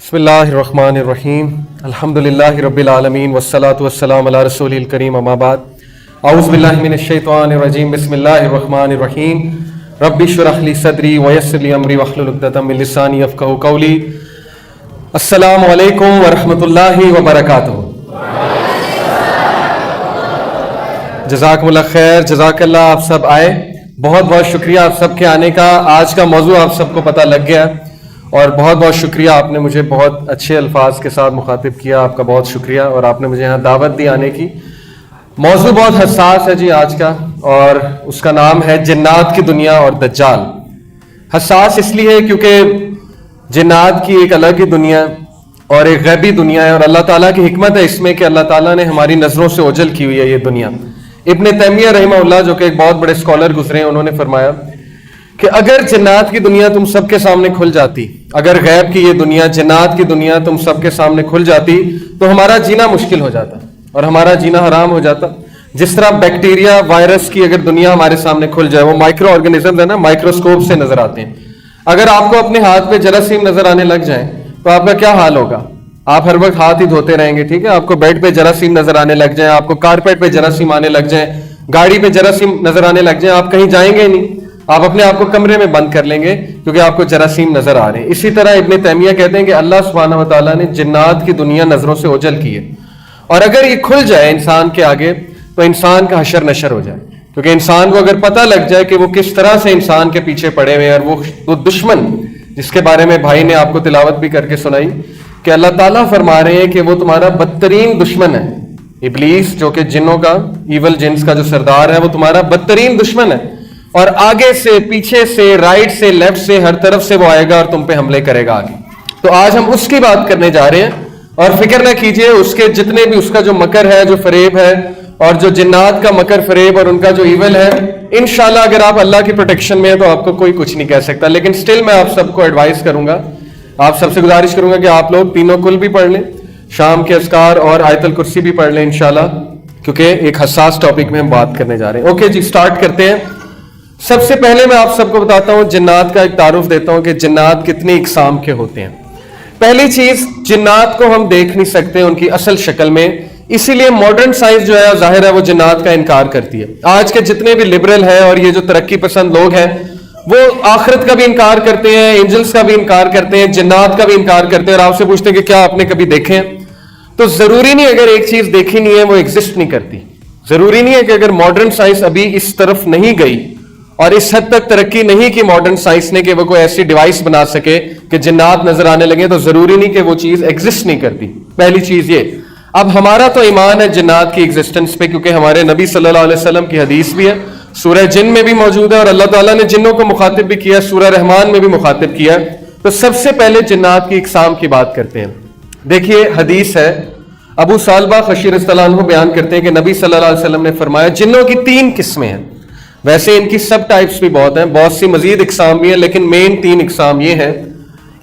بسم اللہ الرحمن الرحیم الحمدللہ رب العالمین والصلاة والسلام علی رسول الکریم اما بعد اعوذ باللہ من الشیطان الرجیم بسم اللہ الرحمن الرحیم رب اشرح لی صدری ویسر لی امری واحلل عقدۃ من لسانی یفقہوا قولی. السلام علیکم ورحمۃ اللہ وبرکاتہ. جزاکم اللہ خیر. جزاک اللہ. آپ سب آئے, بہت بہت شکریہ آپ سب کے آنے کا. آج کا موضوع آپ سب کو پتہ لگ گیا اور بہت بہت شکریہ, آپ نے مجھے بہت اچھے الفاظ کے ساتھ مخاطب کیا. آپ کا بہت شکریہ اور آپ نے مجھے یہاں دعوت دی آنے کی. موضوع بہت حساس ہے جی آج کا, اور اس کا نام ہے جنات کی دنیا اور دجال. حساس اس لیے کیونکہ جنات کی ایک الگ ہی دنیا اور ایک غیبی دنیا ہے, اور اللہ تعالیٰ کی حکمت ہے اس میں کہ اللہ تعالیٰ نے ہماری نظروں سے اوجھل کی ہوئی ہے یہ دنیا. ابن تیمیہ رحمہ اللہ جو کہ ایک بہت بڑے اسکالر گزرے ہیں, انہوں نے فرمایا کہ اگر جنات کی دنیا تم سب کے سامنے کھل جاتی, اگر غیب کی یہ دنیا جنات کی دنیا تم سب کے سامنے کھل جاتی تو ہمارا جینا مشکل ہو جاتا اور ہمارا جینا حرام ہو جاتا. جس طرح بیکٹیریا وائرس کی اگر دنیا ہمارے سامنے کھل جائے, وہ مائکرو آرگنزم ہے نا, مائکروسکوپ سے نظر آتے ہیں. اگر آپ کو اپنے ہاتھ پہ جراثیم نظر آنے لگ جائیں تو آپ کا کیا حال ہوگا؟ آپ ہر وقت ہاتھ ہی دھوتے رہیں گے, ٹھیک ہے. آپ کو بیڈ پہ جراثیم نظر آنے لگ جائیں, آپ کو کارپیٹ پہ جراثیم آنے لگ جائیں, گاڑی پہ جراثیم نظر آنے لگ جائیں, آپ کہیں جائیں گے نہیں, آپ اپنے آپ کو کمرے میں بند کر لیں گے کیونکہ آپ کو جراثیم نظر آ رہے ہیں. اسی طرح ابن تیمیہ کہتے ہیں کہ اللہ سبحانہ و تعالیٰ نے جنات کی دنیا نظروں سے اوجھل کی ہے, اور اگر یہ کھل جائے انسان کے آگے تو انسان کا حشر نشر ہو جائے. کیونکہ انسان کو اگر پتہ لگ جائے کہ وہ کس طرح سے انسان کے پیچھے پڑے ہوئے, اور وہ دشمن جس کے بارے میں بھائی نے آپ کو تلاوت بھی کر کے سنائی کہ اللہ تعالیٰ فرما رہے ہیں کہ وہ تمہارا بدترین دشمن ہے. ابلیس جو کہ جنوں کا, ایول جنس کا جو سردار ہے, وہ تمہارا بدترین دشمن ہے, اور آگے سے, پیچھے سے, رائٹ سے, لیفٹ سے, ہر طرف سے وہ آئے گا اور تم پہ حملے کرے گا آگے. تو آج ہم اس کی بات کرنے جا رہے ہیں, اور فکر نہ کیجئے اس کے جتنے بھی اس کا جو مکر ہے, جو فریب ہے, اور جو جنات کا مکر فریب اور ان کا جو ایول ہے, انشاءاللہ اگر آپ اللہ کی پروٹیکشن میں ہیں تو آپ کو کوئی کچھ نہیں کہہ سکتا. لیکن سٹل میں آپ سب کو ایڈوائز کروں گا, آپ سب سے گزارش کروں گا کہ آپ لوگ تینوں کل بھی پڑھ لیں, شام کے اذکار اور آیت الکرسی بھی پڑھ لیں انشاءاللہ, کیونکہ ایک حساس ٹاپک میں ہم بات کرنے جا رہے ہیں. اوکے جی, سٹارٹ کرتے ہیں. سب سے پہلے میں آپ سب کو بتاتا ہوں, جنات کا ایک تعارف دیتا ہوں کہ جنات کتنی اقسام کے ہوتے ہیں. پہلی چیز, جنات کو ہم دیکھ نہیں سکتے ان کی اصل شکل میں, اسی لیے ماڈرن سائنس جو ہے ظاہر ہے وہ جنات کا انکار کرتی ہے. آج کے جتنے بھی لبرل ہیں اور یہ جو ترقی پسند لوگ ہیں, وہ آخرت کا بھی انکار کرتے ہیں, اینجلز کا بھی انکار کرتے ہیں, جنات کا بھی انکار کرتے ہیں, اور آپ سے پوچھتے ہیں کہ کیا آپ نے کبھی دیکھے ہیں؟ تو ضروری نہیں اگر ایک چیز دیکھی نہیں ہے وہ ایگزسٹ نہیں کرتی. ضروری نہیں ہے کہ اگر ماڈرن سائنس ابھی اس طرف نہیں گئی اور اس حد تک ترقی نہیں کی ماڈرن سائنس نے کہ وہ کوئی ایسی ڈیوائس بنا سکے کہ جنات نظر آنے لگے, تو ضروری نہیں کہ وہ چیز ایگزسٹ نہیں کرتی. پہلی چیز یہ. اب ہمارا تو ایمان ہے جنات کی ایگزسٹنس پہ, کیونکہ ہمارے نبی صلی اللہ علیہ وسلم کی حدیث بھی ہے, سورہ جن میں بھی موجود ہے, اور اللہ تعالیٰ نے جنوں کو مخاطب بھی کیا, سورہ رحمان میں بھی مخاطب کیا. تو سب سے پہلے جنات کی اقسام کی بات کرتے ہیں. دیکھیے حدیث ہے, ابو سالبہ خشی رضی اللہ عنہ بیان کرتے ہیں کہ نبی صلی اللہ علیہ وسلم نے فرمایا جنوں کی 3 قسمیں ہیں. ویسے ان کی سب ٹائپس بھی بہت ہیں, بہت سی مزید اقسام بھی ہیں, لیکن مین 3 اقسام یہ ہیں.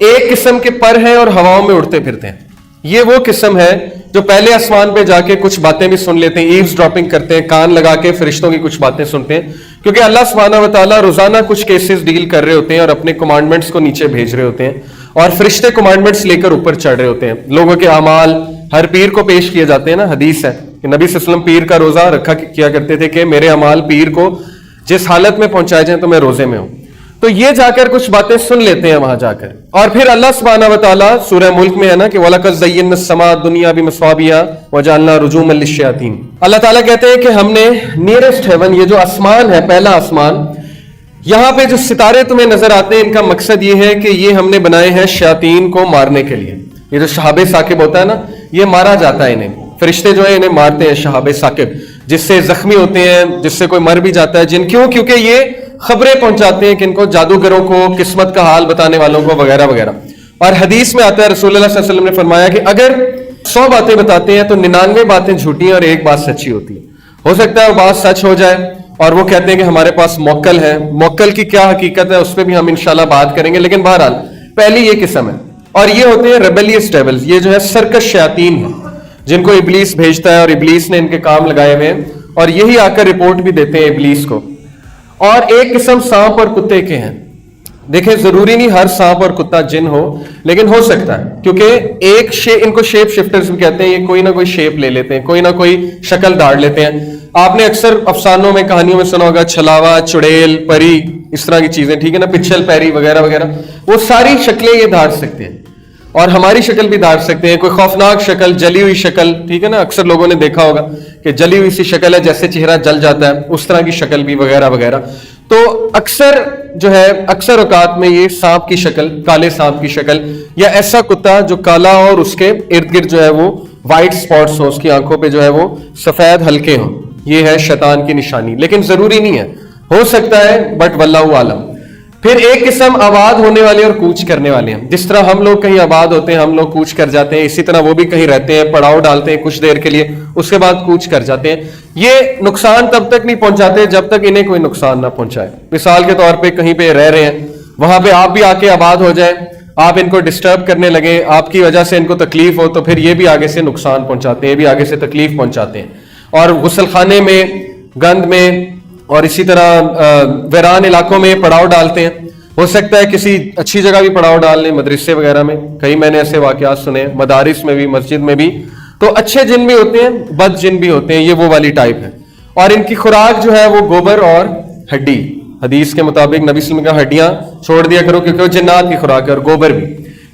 ایک قسم کے پر ہیں اور ہواؤں میں اڑتے پھرتے ہیں. یہ وہ قسم ہے جو پہلے آسمان پہ جا کے کچھ باتیں بھی سن لیتے ہیں, ایوز ڈراپنگ کرتے ہیں, کان لگا کے فرشتوں کی کچھ باتیں سنتے ہیں, کیونکہ اللہ سبحانہ و تعالیٰ روزانہ کچھ کیسز ڈیل کر رہے ہوتے ہیں اور اپنے کمانڈمنٹس کو نیچے بھیج رہے ہوتے ہیں, اور فرشتے کمانڈمنٹس لے کر اوپر چڑھ رہے ہوتے ہیں. لوگوں کے اعمال ہر پیر کو پیش کیے جاتے ہیں نا, حدیث ہے کہ نبی صلی اللہ علیہ وسلم پیر کا روزہ رکھا کیا کرتے تھے کہ میرے اعمال پیر کو جس حالت میں پہنچائے جائیں تو میں روزے میں ہوں. تو یہ جا کر کچھ باتیں سن لیتے ہیں وہاں جا کر, اور پھر اللہ سبحانہ و تعالیٰ سورہ ملک میں ہے نا کہ وَلَقَدْ زَيَّنَّا السَّمَاءَ الدُّنْيَا بِمَصَابِيحَ وَجَعَلْنَا رُجُومًا لِلشَّيَاطِينِ. اللہ تعالیٰ کہتے ہیں کہ ہم نے نیئرسٹ ہیون, یہ جو آسمان ہے, پہلا آسمان, یہاں پہ جو ستارے تمہیں نظر آتے ہیں, ان کا مقصد یہ ہے کہ یہ ہم نے بنائے ہیں شیاطین کو مارنے کے لیے. یہ جو شہاب ثاقب ہوتا ہے نا, یہ مارا جاتا ہے انہیں, فرشتے جو ہیں انہیں مارتے ہیں شہاب ثاقب, جس سے زخمی ہوتے ہیں, جس سے کوئی مر بھی جاتا ہے. کیونکہ یہ خبریں پہنچاتے ہیں کن کو, جادوگروں کو, قسمت کا حال بتانے والوں کو, وغیرہ وغیرہ. اور حدیث میں آتا ہے رسول اللہ صلی اللہ علیہ وسلم نے فرمایا کہ اگر 100 باتیں بتاتے ہیں تو 99 باتیں جھوٹی ہیں اور 1 بات سچی ہوتی ہے. ہو سکتا ہے وہ بات سچ ہو جائے, اور وہ کہتے ہیں کہ ہمارے پاس موکل ہے. موکل کی کیا حقیقت ہے اس پہ بھی ہم انشاءاللہ بات کریں گے, لیکن بہرحال پہلی یہ قسم ہے. اور یہ ہوتے ہیں ریبیلیس ڈیولز, یہ جو ہے سرکش شیاطین ہیں جن کو ابلیس بھیجتا ہے, اور ابلیس نے ان کے کام لگائے ہوئے ہیں, اور یہی آ کر رپورٹ بھی دیتے ہیں ابلیس کو. اور ایک قسم سانپ اور کتے کے ہیں. دیکھیں ضروری نہیں ہر سانپ اور کتا جن ہو، لیکن ہو سکتا ہے، کیونکہ ان کو شیپ شفٹرز بھی کہتے ہیں، یہ کوئی نہ کوئی شیپ لے لیتے ہیں، کوئی نہ کوئی شکل دھاڑ لیتے ہیں. آپ نے اکثر افسانوں میں کہانیوں میں سنا ہوگا چھلاوا، چڑیل، پری، اس طرح کی چیزیں، ٹھیک ہے نا، پچھل پیری وغیرہ وغیرہ، وہ ساری شکلیں یہ دھاڑ سکتے ہیں اور ہماری شکل بھی دھاڑ سکتے ہیں. کوئی خوفناک شکل، جلی ہوئی شکل، ٹھیک ہے نا، اکثر لوگوں نے دیکھا ہوگا کہ جلی ہوئی سی شکل ہے، جیسے چہرہ جل جاتا ہے اس طرح کی شکل بھی، وغیرہ وغیرہ. تو اکثر اوقات میں یہ سانپ کی شکل، کالے سانپ کی شکل، یا ایسا کتا جو کالا اور اس کے ارد گرد جو ہے وہ وائٹ سپاٹس ہو، اس کی آنکھوں پہ جو ہے وہ سفید ہلکے ہوں، یہ ہے شیطان کی نشانی. لیکن ضروری نہیں ہے، ہو سکتا ہے، بٹ واللہ عالم. پھر ایک قسم آباد ہونے والے اور کوچ کرنے والے ہیں. جس طرح ہم لوگ کہیں آباد ہوتے ہیں، ہم لوگ کوچ کر جاتے ہیں، اسی طرح وہ بھی کہیں رہتے ہیں، پڑاؤ ڈالتے ہیں کچھ دیر کے لیے، اس کے بعد کوچ کر جاتے ہیں. یہ نقصان تب تک نہیں پہنچاتے جب تک انہیں کوئی نقصان نہ پہنچائے. مثال کے طور پہ کہیں پہ رہ رہے ہیں، وہاں پہ آپ بھی آ کے آباد ہو جائیں، آپ ان کو ڈسٹرب کرنے لگے، آپ کی وجہ سے ان کو تکلیف ہو، تو پھر یہ بھی آگے سے نقصان پہنچاتے ہیں، یہ بھی آگے سے تکلیف پہنچاتے ہیں. اور غسل خانے میں، گند میں، اور اسی طرح ویران علاقوں میں پڑاؤ ڈالتے ہیں. ہو سکتا ہے کسی اچھی جگہ بھی پڑاؤ ڈال لیں، مدرسے وغیرہ میں، کئی میں نے ایسے واقعات سنے، مدارس میں بھی، مسجد میں بھی. تو اچھے جن بھی ہوتے ہیں، بد جن بھی ہوتے ہیں، یہ وہ والی ٹائپ ہے. اور ان کی خوراک جو ہے وہ گوبر اور ہڈی. حدیث کے مطابق نبی صلی اللہ علیہ وسلم نے کہا ہڈیاں چھوڑ دیا کرو کیونکہ وہ جنات کی خوراک ہے، اور گوبر بھی.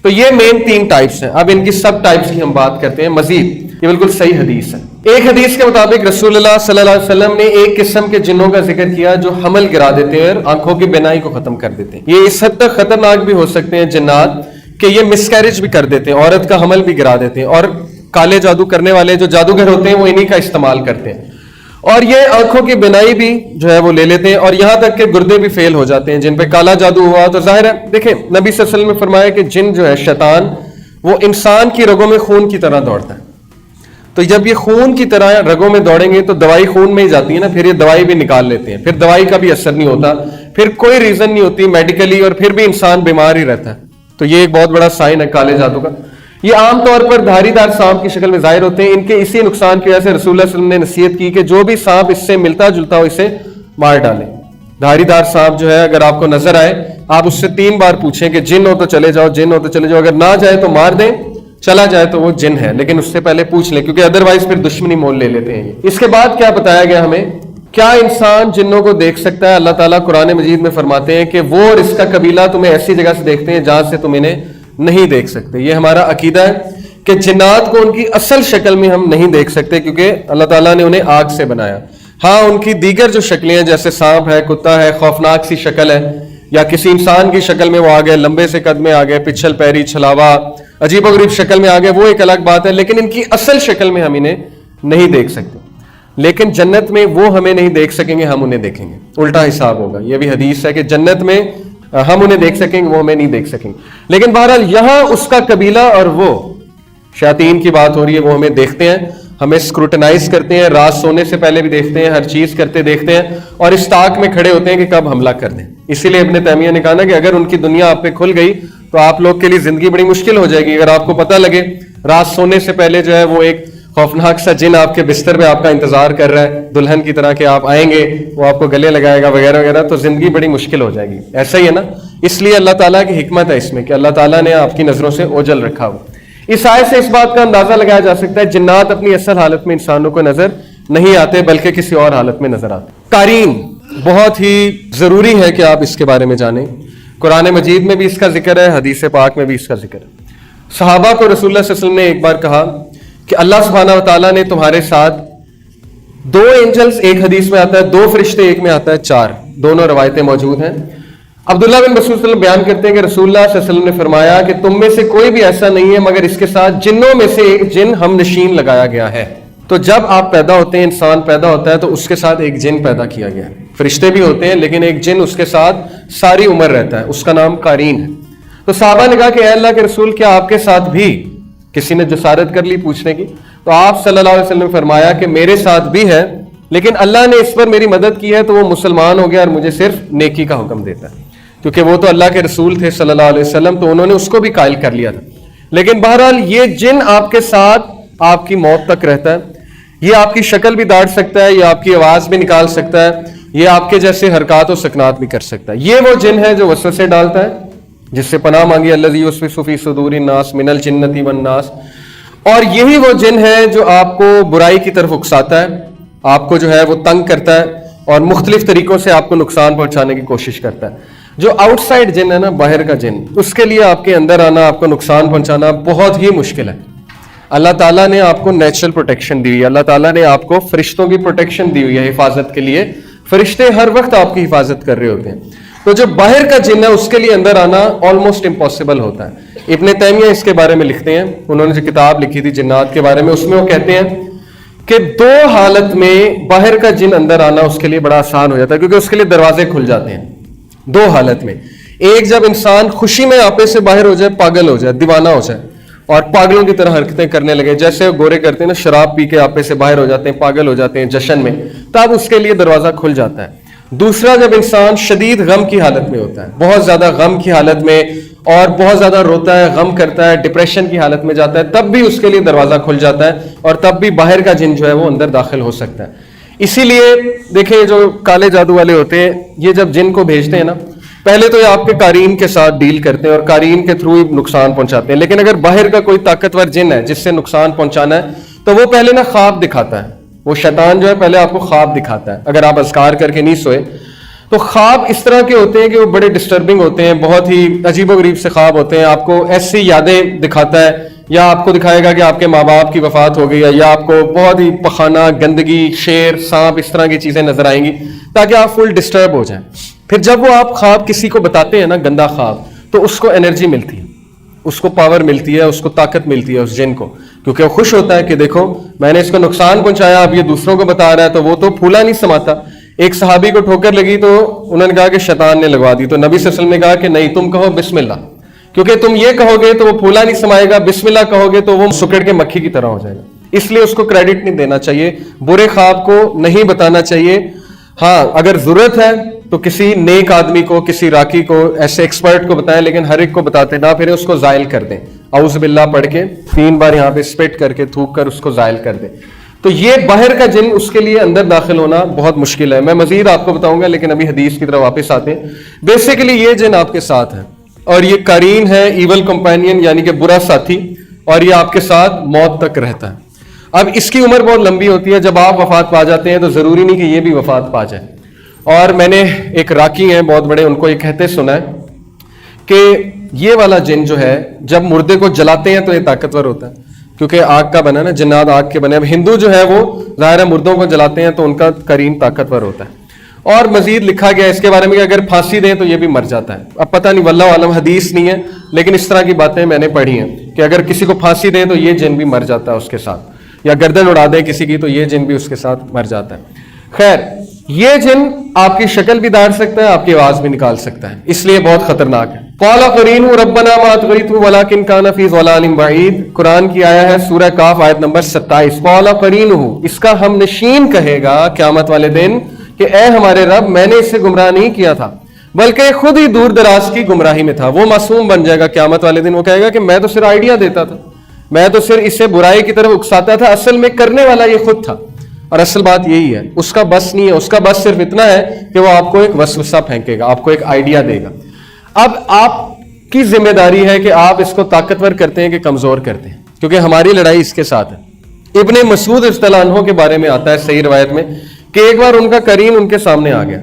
تو یہ مین 3 ٹائپس ہیں. اب ان کی سب ٹائپس کی ہم بات کرتے ہیں مزید. یہ بالکل صحیح حدیث ہے. ایک حدیث کے مطابق رسول اللہ صلی اللہ علیہ وسلم نے ایک قسم کے جنوں کا ذکر کیا جو حمل گرا دیتے ہیں اور آنکھوں کی بینائی کو ختم کر دیتے ہیں. یہ اس حد تک خطرناک بھی ہو سکتے ہیں جنات کہ یہ مسکیریج بھی کر دیتے ہیں، عورت کا حمل بھی گرا دیتے ہیں. اور کالے جادو کرنے والے جو جادوگر ہوتے ہیں وہ انہی کا استعمال کرتے ہیں. اور یہ آنکھوں کی بینائی بھی جو ہے وہ لے لیتے ہیں، اور یہاں تک کہ گردے بھی فیل ہو جاتے ہیں جن پہ کالا جادو ہوا. تو ظاہر ہے، دیکھیں نبی صلی اللہ علیہ وسلم نے فرمایا کہ جن جو ہے شیطان، وہ انسان کی رگوں میں خون کی طرح دوڑتا ہے. تو جب یہ خون کی طرح رگوں میں دوڑیں گے تو دوائی خون میں ہی جاتی ہے نا، پھر یہ دوائی بھی نکال لیتے ہیں، پھر دوائی کا بھی اثر نہیں ہوتا، پھر کوئی ریزن نہیں ہوتی میڈیکلی، اور پھر بھی انسان بیمار ہی رہتا ہے. تو یہ ایک بہت بڑا سائن ہے کالے جادو کا. یہ عام طور پر دھاری دار سانپ کی شکل میں ظاہر ہوتے ہیں. ان کے اسی نقصان کی وجہ سے رسول اللہ صلی اللہ علیہ وسلم نے نصیحت کی کہ جو بھی سانپ اس سے ملتا جلتا ہو اسے مار ڈالیں. دھاری دار سانپ جو ہے اگر آپ کو نظر آئے، آپ اس سے 3 بار پوچھیں کہ جن ہو تو چلے جاؤ، جن ہو تو چلے جاؤ. اگر نہ جائے تو مار دیں، چلا جائے تو وہ جن ہے، لیکن اس سے پہلے پوچھ لیں، کیونکہ ادروائز پھر دشمنی مول لے لیتے ہیں. اس کے بعد کیا بتایا گیا ہمیں؟ کیا انسان جنوں کو دیکھ سکتا ہے؟ اللہ تعالیٰ قرآن مجید میں فرماتے ہیں کہ وہ اور اس کا قبیلہ تمہیں ایسی جگہ سے دیکھتے ہیں جہاں سے تم انہیں نہیں دیکھ سکتے. یہ ہمارا عقیدہ ہے کہ جنات کو ان کی اصل شکل میں ہم نہیں دیکھ سکتے، کیونکہ اللہ تعالیٰ نے انہیں آگ سے بنایا. ہاں ان کی دیگر جو شکلیں ہیں، جیسے سانپ ہے، کتا ہے، خوفناک سی شکل ہے، یا کسی انسان کی شکل میں وہ آ گئے، لمبے سے قد میں آ گئے، پچھل پیری، چھلاوا، عجیب و غریب شکل میں آ گئے، وہ ایک الگ بات ہے. لیکن ان کی اصل شکل میں ہم انہیں نہیں دیکھ سکتے. لیکن جنت میں وہ ہمیں نہیں دیکھ سکیں گے، ہم انہیں دیکھیں گے. الٹا حساب ہوگا. یہ بھی حدیث ہے کہ جنت میں ہم انہیں دیکھ سکیں گے، وہ ہمیں نہیں دیکھ سکیں گے. لیکن بہرحال یہاں اس کا قبیلہ اور وہ شیاطین کی بات ہو رہی ہے، وہ ہمیں دیکھتے ہیں، ہمیں اسکروٹنائز کرتے ہیں، رات سونے سے پہلے بھی دیکھتے ہیں، ہر چیز کرتے دیکھتے ہیں، اور اس طاق میں کھڑے ہوتے ہیں کہ کب حملہ کر دیں. اسی لیے ابن تیمیہ نے کہا نا کہ اگر ان کی دنیا آپ پہ کھل گئی تو آپ لوگ کے لیے زندگی بڑی مشکل ہو جائے گی. اگر آپ کو پتہ لگے رات سونے سے پہلے جو ہے وہ ایک خوفناک سا جن آپ کے بستر پہ آپ کا انتظار کر رہا ہے دلہن کی طرح کہ آپ آئیں گے، وہ آپ کو گلے لگائے گا وغیرہ وغیرہ، تو زندگی بڑی مشکل ہو جائے گی. ایسا ہی ہے نا. اس لیے اللہ تعالیٰ کی حکمت ہے اس میں کہ اللہ تعالیٰ نے آپ کی نظروں سے اوجھل رکھا ہو. اس آیت سے اس بات کا اندازہ لگایا جا سکتا ہے جنات اپنی اصل حالت میں انسانوں کو نظر نہیں آتے، بلکہ کسی اور حالت میں نظر آتے. قارین بہت ہی ضروری ہے کہ آپ اس کے بارے میں جانیں. قرآن مجید میں بھی اس کا ذکر ہے، حدیث پاک میں بھی اس کا ذکر ہے. صحابہ کو رسول اللہ صلی اللہ علیہ وسلم نے ایک بار کہا کہ اللہ سبحانہ و تعالیٰ نے تمہارے ساتھ 2 اینجلز، ایک حدیث میں آتا ہے 2 فرشتے، ایک میں آتا ہے 4، دونوں روایتیں موجود ہیں. عبداللہ بن مسعود صلی اللہ علیہ وسلم بیان کرتے ہیں کہ رسول اللہ صلی اللہ علیہ وسلم نے فرمایا کہ تم میں سے کوئی بھی ایسا نہیں ہے مگر اس کے ساتھ جنوں میں سے ایک جن ہم نشین لگایا گیا ہے. تو جب آپ پیدا ہوتے ہیں، انسان پیدا ہوتا ہے، تو اس کے ساتھ ایک جن پیدا کیا گیا ہے. فرشتے بھی ہوتے ہیں لیکن ایک جن اس کے ساتھ ساری عمر رہتا ہے، اس کا نام قارین ہے. تو صحابہ نے کہا کہ اے اللہ کے رسول، کیا آپ کے ساتھ بھی؟ کسی نے جسارت کر لی پوچھنے کی. تو آپ صلی اللہ علیہ وسلم نے فرمایا کہ میرے ساتھ بھی ہے، لیکن اللہ نے اس پر میری مدد کی ہے تو وہ مسلمان ہو گیا اور مجھے صرف نیکی کا حکم دیتا ہے. کیونکہ وہ تو اللہ کے رسول تھے صلی اللہ علیہ وسلم، تو انہوں نے اس کو بھی قائل کر لیا تھا. لیکن بہرحال یہ جن آپ کے ساتھ آپ کی موت تک رہتا ہے. یہ آپ کی شکل بھی داڑ سکتا ہے، یہ آپ کی آواز بھی نکال سکتا ہے. یہ آپ کے جیسے حرکات و سکنات بھی کر سکتا ہے. یہ وہ جن ہے جو وسوسے ڈالتا ہے, جس سے پناہ مانگی الذی یوسوس فی صدور الناس من الجنۃ والناس. اور یہی وہ جن ہے جو آپ کو برائی کی طرف اکساتا ہے, آپ کو جو ہے وہ تنگ کرتا ہے اور مختلف طریقوں سے آپ کو نقصان پہنچانے کی کوشش کرتا ہے. جو آؤٹ سائڈ جن ہے نا, باہر کا جن, اس کے لیے آپ کے اندر آنا, آپ کو نقصان پہنچانا بہت ہی مشکل ہے. اللہ تعالیٰ نے آپ کو نیچرل پروٹیکشن دی ہوئی ہے, اللہ تعالیٰ نے آپ کو فرشتوں کی پروٹیکشن دی ہوئی ہے حفاظت کے لیے. فرشتے ہر وقت آپ کی حفاظت کر رہے ہوتے ہیں. تو جو باہر کا جن ہے اس کے لیے اندر آنا آلموسٹ امپاسبل ہوتا ہے. ابن تیمیہ اس کے بارے میں لکھتے ہیں, انہوں نے جو کتاب لکھی تھی جنات کے بارے میں, اس میں وہ کہتے ہیں کہ 2 حالت میں باہر کا جن اندر آنا اس کے لیے بڑا آسان ہو جاتا ہے, کیونکہ اس کے لیے دروازے کھل جاتے ہیں 2 حالت میں. ایک, جب انسان خوشی میں آپے سے باہر ہو جائے, پاگل ہو جائے, دیوانہ ہو جائے اور پاگلوں کی طرح حرکتیں کرنے لگے, جیسے گورے کرتے ہیں نا, شراب پی کے آپے سے باہر ہو جاتے ہیں, پاگل ہو جاتے ہیں جشن میں, تب اس کے لیے دروازہ کھل جاتا ہے. دوسرا, جب انسان شدید غم کی حالت میں ہوتا ہے, بہت زیادہ غم کی حالت میں, اور بہت زیادہ روتا ہے, غم کرتا ہے, ڈپریشن کی حالت میں جاتا ہے, تب بھی اس کے لیے دروازہ کھل جاتا ہے اور تب بھی باہر کا جن جو ہے وہ اندر داخل ہو سکتا ہے. اسی لیے دیکھیں, جو کالے جادو والے ہوتے ہیں, یہ جب جن کو بھیجتے ہیں نا, پہلے تو یہ آپ کے قارئین کے ساتھ ڈیل کرتے ہیں اور قارئین کے تھرو ہی نقصان پہنچاتے ہیں. لیکن اگر باہر کا کوئی طاقتور جن ہے جس سے نقصان پہنچانا ہے, تو وہ پہلے نا خواب دکھاتا ہے. وہ شیطان جو ہے پہلے آپ کو خواب دکھاتا ہے. اگر آپ اذکار کر کے نہیں سوئے تو خواب اس طرح کے ہوتے ہیں کہ وہ بڑے ڈسٹربنگ ہوتے ہیں, بہت ہی عجیب و غریب سے خواب ہوتے ہیں. آپ کو ایسی یادیں دکھاتا ہے, یا آپ کو دکھائے گا کہ آپ کے ماں باپ کی وفات ہو گئی ہے, یا آپ کو بہت ہی پخانہ, گندگی, شیر, سانپ, اس طرح کی چیزیں نظر آئیں گی, تاکہ آپ فل ڈسٹرب ہو جائیں. پھر جب وہ آپ خواب کسی کو بتاتے ہیں نا, گندا خواب, تو اس کو انرجی ملتی ہے, اس کو پاور ملتی ہے, اس کو طاقت ملتی ہے اس جن کو, کیونکہ وہ خوش ہوتا ہے کہ دیکھو میں نے اس کو نقصان پہنچایا, اب یہ دوسروں کو بتا رہا ہے, تو وہ تو پھولا نہیں سماتا. ایک صحابی کو ٹھوکر لگی تو انہوں نے کہا کہ شیطان نے لگوا دی, تو نبی صلی اللہ علیہ وسلم نے کہا کہ نہیں, تم کہو بسم اللہ, کیونکہ تم یہ کہو گے تو وہ پھولا نہیں سمائے گا, بسم اللہ کہو گے تو وہ سکڑ کے مکھی کی طرح ہو جائے گا. اس لیے اس کو کریڈٹ نہیں دینا چاہیے, برے خواب کو نہیں بتانا چاہیے. ہاں, اگر ضرورت ہے تو کسی نیک آدمی کو, کسی راکی کو, ایسے ایکسپرٹ کو بتائیں, لیکن ہر ایک کو بتاتے نہ پھر اس کو زائل کر دیں. اعوذ باللہ پڑھ کے 3 بار یہاں پہ اسپٹ کر کے تھوک کر اس کو زائل کر دیں. تو یہ باہر کا جن, اس کے لیے اندر داخل ہونا بہت مشکل ہے. میں مزید آپ کو بتاؤں گا, لیکن ابھی حدیث کی طرف واپس آتے ہیں. بیسیکلی یہ جن آپ کے ساتھ ہے, اور یہ قرین ہے, ایول کمپینین, یعنی کہ برا ساتھی, اور یہ آپ کے ساتھ موت تک رہتا ہے. اب اس کی عمر بہت لمبی ہوتی ہے. جب آپ وفات پا جاتے ہیں تو ضروری نہیں کہ یہ بھی وفات پا جائے. اور میں نے ایک راکی ہیں بہت بڑے, ان کو یہ کہتے سنا ہے کہ یہ والا جن جو ہے جب مردے کو جلاتے ہیں تو یہ طاقتور ہوتا ہے, کیونکہ آگ کا بنا نا, جنات آگ کے بنے. اب ہندو جو ہے وہ ظاہر ہے مردوں کو جلاتے ہیں تو ان کا قرین طاقتور ہوتا ہے. اور مزید لکھا گیا اس کے بارے میں کہ اگر پھانسی دیں تو یہ بھی مر جاتا ہے. اب پتہ نہیں, واللہ عالم, حدیث نہیں ہے, لیکن اس طرح کی باتیں میں نے پڑھی ہیں کہ اگر کسی کو پھانسی دیں تو یہ جن بھی مر جاتا ہے اس کے ساتھ, یا گردن اڑا دیں کسی کی تو یہ جن بھی اس کے ساتھ مر جاتا ہے. خیر, یہ جن آپ کی شکل بھی داڑ سکتا ہے, آپ کی آواز بھی نکال سکتا ہے, اس لیے بہت خطرناک ہے. قال قرین ربنا ما اطغیت ولکن کان فی ضلال بعید, قرآن کی آیا ہے سورہ کاف آیت نمبر 27. قال قرین, اس کا ہم نشین کہے گا قیامت والے دن کہ اے ہمارے رب, میں نے اسے گمراہ نہیں کیا تھا بلکہ خود ہی دور دراز کی گمراہی میں تھا. وہ معصوم بن جائے گا قیامت والے دن, وہ کہے گا کہ میں تو صرف آئیڈیا دیتا تھا, میں تو صرف اسے برائی کی طرف اکساتا تھا, اصل میں کرنے والا یہ خود تھا. اور اصل بات یہی ہے, اس کا بس نہیں ہے, اس کا بس صرف اتنا ہے کہ وہ آپ کو ایک وسوسہ پھینکے گا, آپ کو ایک آئیڈیا دے گا. اب آپ کی ذمہ داری ہے کہ آپ اس کو طاقتور کرتے ہیں کہ کمزور کرتے ہیں, کیونکہ ہماری لڑائی اس کے ساتھ ہے. ابن مسعود رضی اللہ عنہ کے بارے میں آتا ہے صحیح روایت میں کہ ایک بار ان کا قرین ان کے سامنے آ گیا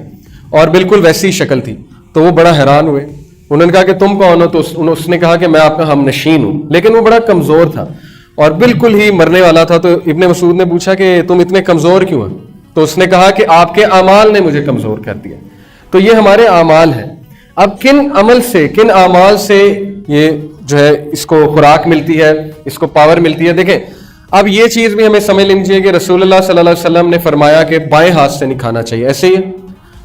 اور بالکل ویسی شکل تھی, تو وہ بڑا حیران ہوئے. انہوں نے کہا کہ تم کون ہو؟ تو اس نے کہا کہ میں آپ کا ہم نشین ہوں, لیکن وہ بڑا کمزور تھا اور بالکل ہی مرنے والا تھا. تو ابن مسعود نے پوچھا کہ تم اتنے کمزور کیوں ہیں؟ تو اس نے کہا کہ آپ کے اعمال نے مجھے کمزور کر دیا. تو یہ ہمارے اعمال ہیں. اب کن عمل سے, کن اعمال سے یہ جو ہے اس کو خوراک ملتی ہے, اس کو پاور ملتی ہے. دیکھیں, اب یہ چیز بھی ہمیں سمجھ لینی چاہیے کہ رسول اللہ صلی اللہ علیہ وسلم نے فرمایا کہ بائیں ہاتھ سے نہیں کھانا چاہیے. ایسے ہی ہے,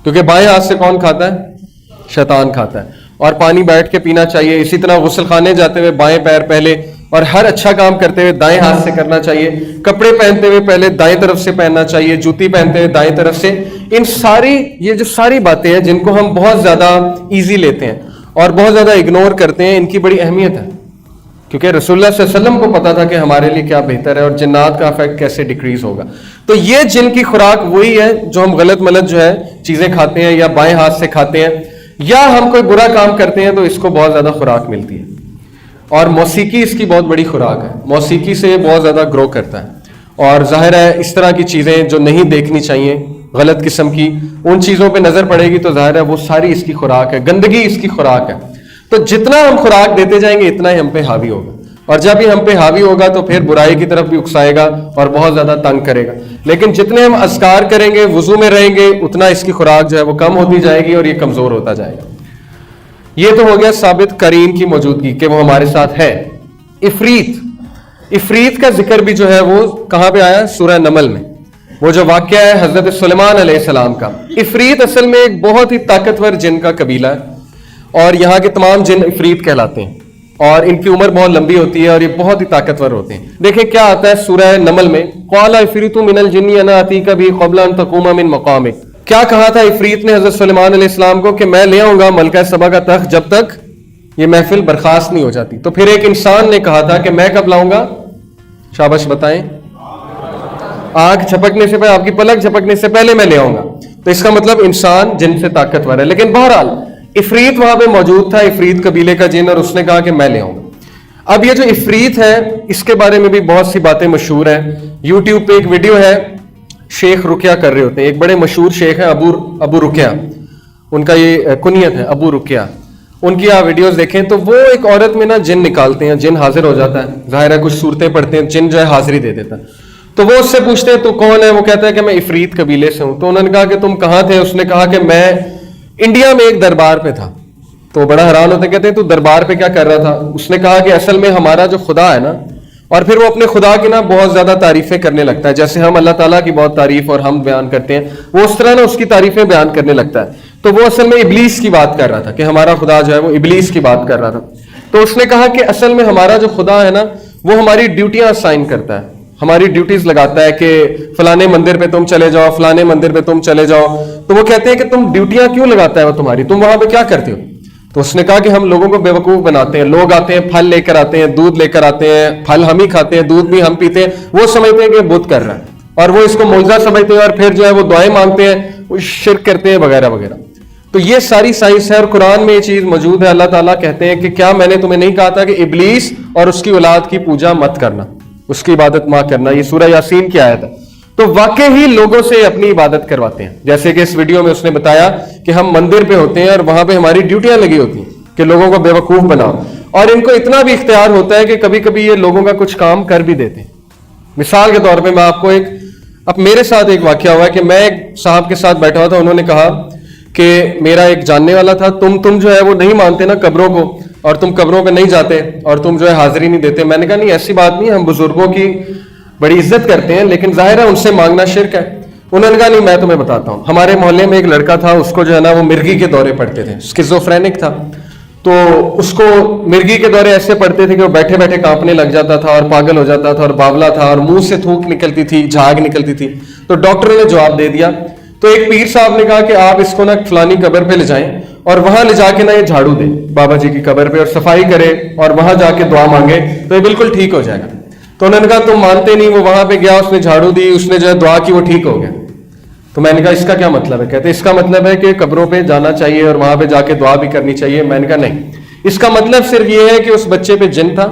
کیونکہ بائیں ہاتھ سے کون کھاتا ہے؟ شیطان کھاتا ہے. اور پانی بیٹھ کے پینا چاہیے. اسی طرح غسل خانے جاتے ہوئے بائیں پیر پہلے, اور ہر اچھا کام کرتے ہوئے دائیں ہاتھ سے کرنا چاہیے. کپڑے پہنتے ہوئے پہلے دائیں طرف سے پہننا چاہیے, جوتی پہنتے ہوئے دائیں طرف سے. ان ساری یہ جو ساری باتیں ہیں جن کو ہم بہت زیادہ ایزی لیتے ہیں اور بہت زیادہ اگنور کرتے ہیں, ان کی بڑی اہمیت ہے. کیونکہ رسول اللہ صلی اللہ علیہ وسلم کو پتا تھا کہ ہمارے لیے کیا بہتر ہے اور جنات کا افیکٹ کیسے ڈیکریز ہوگا. تو یہ جن کی خوراک وہی ہے جو ہم غلط ملت جو ہے چیزیں کھاتے ہیں یا بائیں ہاتھ سے کھاتے ہیں, یا ہم کوئی برا کام کرتے ہیں تو اس کو بہت زیادہ خوراک ملتی ہے. اور موسیقی اس کی بہت بڑی خوراک ہے, موسیقی سے یہ بہت زیادہ گرو کرتا ہے. اور ظاہر ہے اس طرح کی چیزیں جو نہیں دیکھنی چاہیے, غلط قسم کی, ان چیزوں پہ نظر پڑے گی تو ظاہر ہے وہ ساری اس کی خوراک ہے, گندگی اس کی خوراک ہے. تو جتنا ہم خوراک دیتے جائیں گے اتنا ہی ہم پہ حاوی ہوگا, اور جب یہ ہم پہ حاوی ہوگا تو پھر برائی کی طرف بھی اکسائے گا اور بہت زیادہ تنگ کرے گا. لیکن جتنے ہم اذکار کریں گے, وضو میں رہیں گے, اتنا اس کی خوراک جو ہے وہ کم ہوتی جائے گی اور یہ کمزور ہوتا جائے گا. یہ تو ہو گیا ثابت قرین کی موجودگی کہ وہ ہمارے ساتھ ہے. افریت کا ذکر بھی جو ہے وہ کہاں پہ آیا؟ سورہ نمل میں. وہ جو واقعہ ہے حضرت سلیمان علیہ السلام کا. افریت اصل میں ایک بہت ہی طاقتور جن کا قبیلہ ہے اور یہاں کے تمام جن افریت کہلاتے ہیں, اور ان کی عمر بہت لمبی ہوتی ہے اور یہ بہت ہی طاقتور ہوتے ہیں. دیکھیں کیا آتا ہے سورہ نمل میں, قال افریت من الجن انا اتیک به قبل ان تقوم من مقامک. کیا کہا تھا افریت نے حضرت سلیمان علیہ السلام کو کہ میں لے آؤں گا ملکہ سبا کا تخت جب تک یہ محفل برخاست نہیں ہو جاتی. تو پھر ایک انسان نے کہا تھا کہ میں کب لاؤں گا؟ شاباش بتائیں. آنکھ جھپکنے سے پہلے, آپ کی پلک جھپکنے سے پہلے میں لے آؤں گا. تو اس کا مطلب انسان جن سے طاقتور ہے. لیکن بہرحال افریت وہاں پہ موجود تھا, افریت قبیلے کا جن, اور اس نے کہا کہ میں لے آؤں گا. اب یہ جو افریت ہے اس کے بارے میں بھی بہت سی باتیں مشہور ہیں. یوٹیوب پہ ایک ویڈیو ہے, شیخ رقیہ کر رہے ہوتے ہیں. ایک بڑے مشہور شیخ ہیں ابو رقیہ, ان کا یہ کنیت ہے ابو رقیہ. ان کی آپ ویڈیوز دیکھیں تو وہ ایک عورت میں نا جن نکالتے ہیں, جن حاضر ہو جاتا ہے, ظاہر ہے کچھ صورتیں پڑھتے ہیں, جن جو ہے حاضری دے دیتا ہے. تو وہ اس سے پوچھتے ہیں تو کون ہے؟ وہ کہتا ہے کہ میں افریت قبیلے سے ہوں. تو انہوں نے کہا کہ تم کہاں تھے؟ اس نے کہا کہ میں انڈیا میں ایک دربار پہ تھا. تو بڑا حیران ہوتے, کہتے ہیں تو دربار پہ کیا کر رہا تھا؟ اس نے کہا کہ اصل میں ہمارا جو خدا ہے نا, اور پھر وہ اپنے خدا کی نا بہت زیادہ تعریفیں کرنے لگتا ہے, جیسے ہم اللہ تعالیٰ کی بہت تعریف اور ہم بیان کرتے ہیں, وہ اس طرح نا اس کی تعریفیں بیان کرنے لگتا ہے. تو وہ اصل میں ابلیس کی بات کر رہا تھا کہ ہمارا خدا جو ہے وہ ابلیس کی بات کر رہا تھا. تو اس نے کہا کہ اصل میں ہمارا جو خدا ہے نا وہ ہماری ڈیوٹیاں اسائن کرتا ہے, ہماری ڈیوٹیز لگاتا ہے کہ فلانے مندر پہ تم چلے جاؤ, فلانے مندر پہ تم چلے جاؤ. تو وہ کہتے ہیں کہ تم ڈیوٹیاں کیوں لگاتا ہے وہ تمہاری, تم وہاں پہ کیا کرتے ہو؟ تو اس نے کہا کہ ہم لوگوں کو بیوقوف بناتے ہیں. لوگ آتے ہیں, پھل لے کر آتے ہیں, دودھ لے کر آتے ہیں, پھل ہم ہی کھاتے ہیں, دودھ بھی ہم پیتے ہیں, وہ سمجھتے ہیں کہ بت کر رہا ہے اور وہ اس کو معجزہ سمجھتے ہیں, اور پھر جو ہے وہ دعائیں مانگتے ہیں, وہ شرک کرتے ہیں وغیرہ وغیرہ. تو یہ ساری سائنس ہے اور قرآن میں یہ چیز موجود ہے. اللہ تعالیٰ کہتے ہیں کہ کیا میں نے تمہیں نہیں کہا تھا کہ ابلیس اور اس کی اولاد کی پوجا مت کرنا, اس کی عبادت مت کرنا. یہ سورہ یاسین کی آیت ہے. تو واقع ہی لوگوں سے اپنی عبادت کرواتے ہیں, جیسے کہ اس ویڈیو میں اس نے بتایا کہ ہم مندر پہ ہوتے ہیں اور وہاں پہ ہماری ڈیوٹیاں لگی ہوتی ہیں کہ لوگوں کو بے وقوف بناؤ, اور ان کو اتنا بھی اختیار ہوتا ہے کہ کبھی کبھی یہ لوگوں کا کچھ کام کر بھی دیتے ہیں. مثال کے طور پہ میں آپ کو اب میرے ساتھ ایک واقعہ ہوا ہے کہ میں ایک صاحب کے ساتھ بیٹھا ہوا تھا, انہوں نے کہا کہ میرا ایک جاننے والا تھا, تم جو ہے وہ نہیں مانتے نا قبروں کو, اور تم قبروں پہ نہیں جاتے, اور تم جو ہے حاضری نہیں دیتے. میں نے کہا نہیں ایسی بات نہیں, ہم بزرگوں کی بڑی عزت کرتے ہیں, لیکن ظاہر ہے ان سے مانگنا شرک ہے. انہوں نے کہا نہیں میں تمہیں بتاتا ہوں. ہمارے محلے میں ایک لڑکا تھا, اس کو جو ہے نا وہ مرگی کے دورے پڑتے تھے, اسکیزوفرینک تھا. تو اس کو مرگی کے دورے ایسے پڑتے تھے کہ وہ بیٹھے بیٹھے کانپنے لگ جاتا تھا اور پاگل ہو جاتا تھا اور باولا تھا, اور منہ سے تھوک نکلتی تھی, جھاگ نکلتی تھی. تو ڈاکٹر نے جواب دے دیا. تو ایک پیر صاحب نے کہا کہ آپ اس کو نا فلانی قبر پہ لے جائیں اور وہاں لے جا کے نا یہ جھاڑو دے بابا جی کی قبر پہ, اور صفائی کرے اور وہاں جا کے دعا مانگے تو یہ بالکل ٹھیک ہو جائے گا. تو انہوں نے کہا تم مانتے نہیں. وہ وہاں پہ گیا, اس نے جھاڑو دی, اس نے جو ہے دعا کی, وہ ٹھیک ہو گیا. تو میں نے کہا اس کا کیا مطلب ہے؟ کہتے اس کا مطلب ہے کہ قبروں پہ جانا چاہیے اور وہاں پہ جا کے دعا بھی کرنی چاہیے. میں نے کہا نہیں, اس کا مطلب صرف یہ ہے کہ اس بچے پہ جن تھا,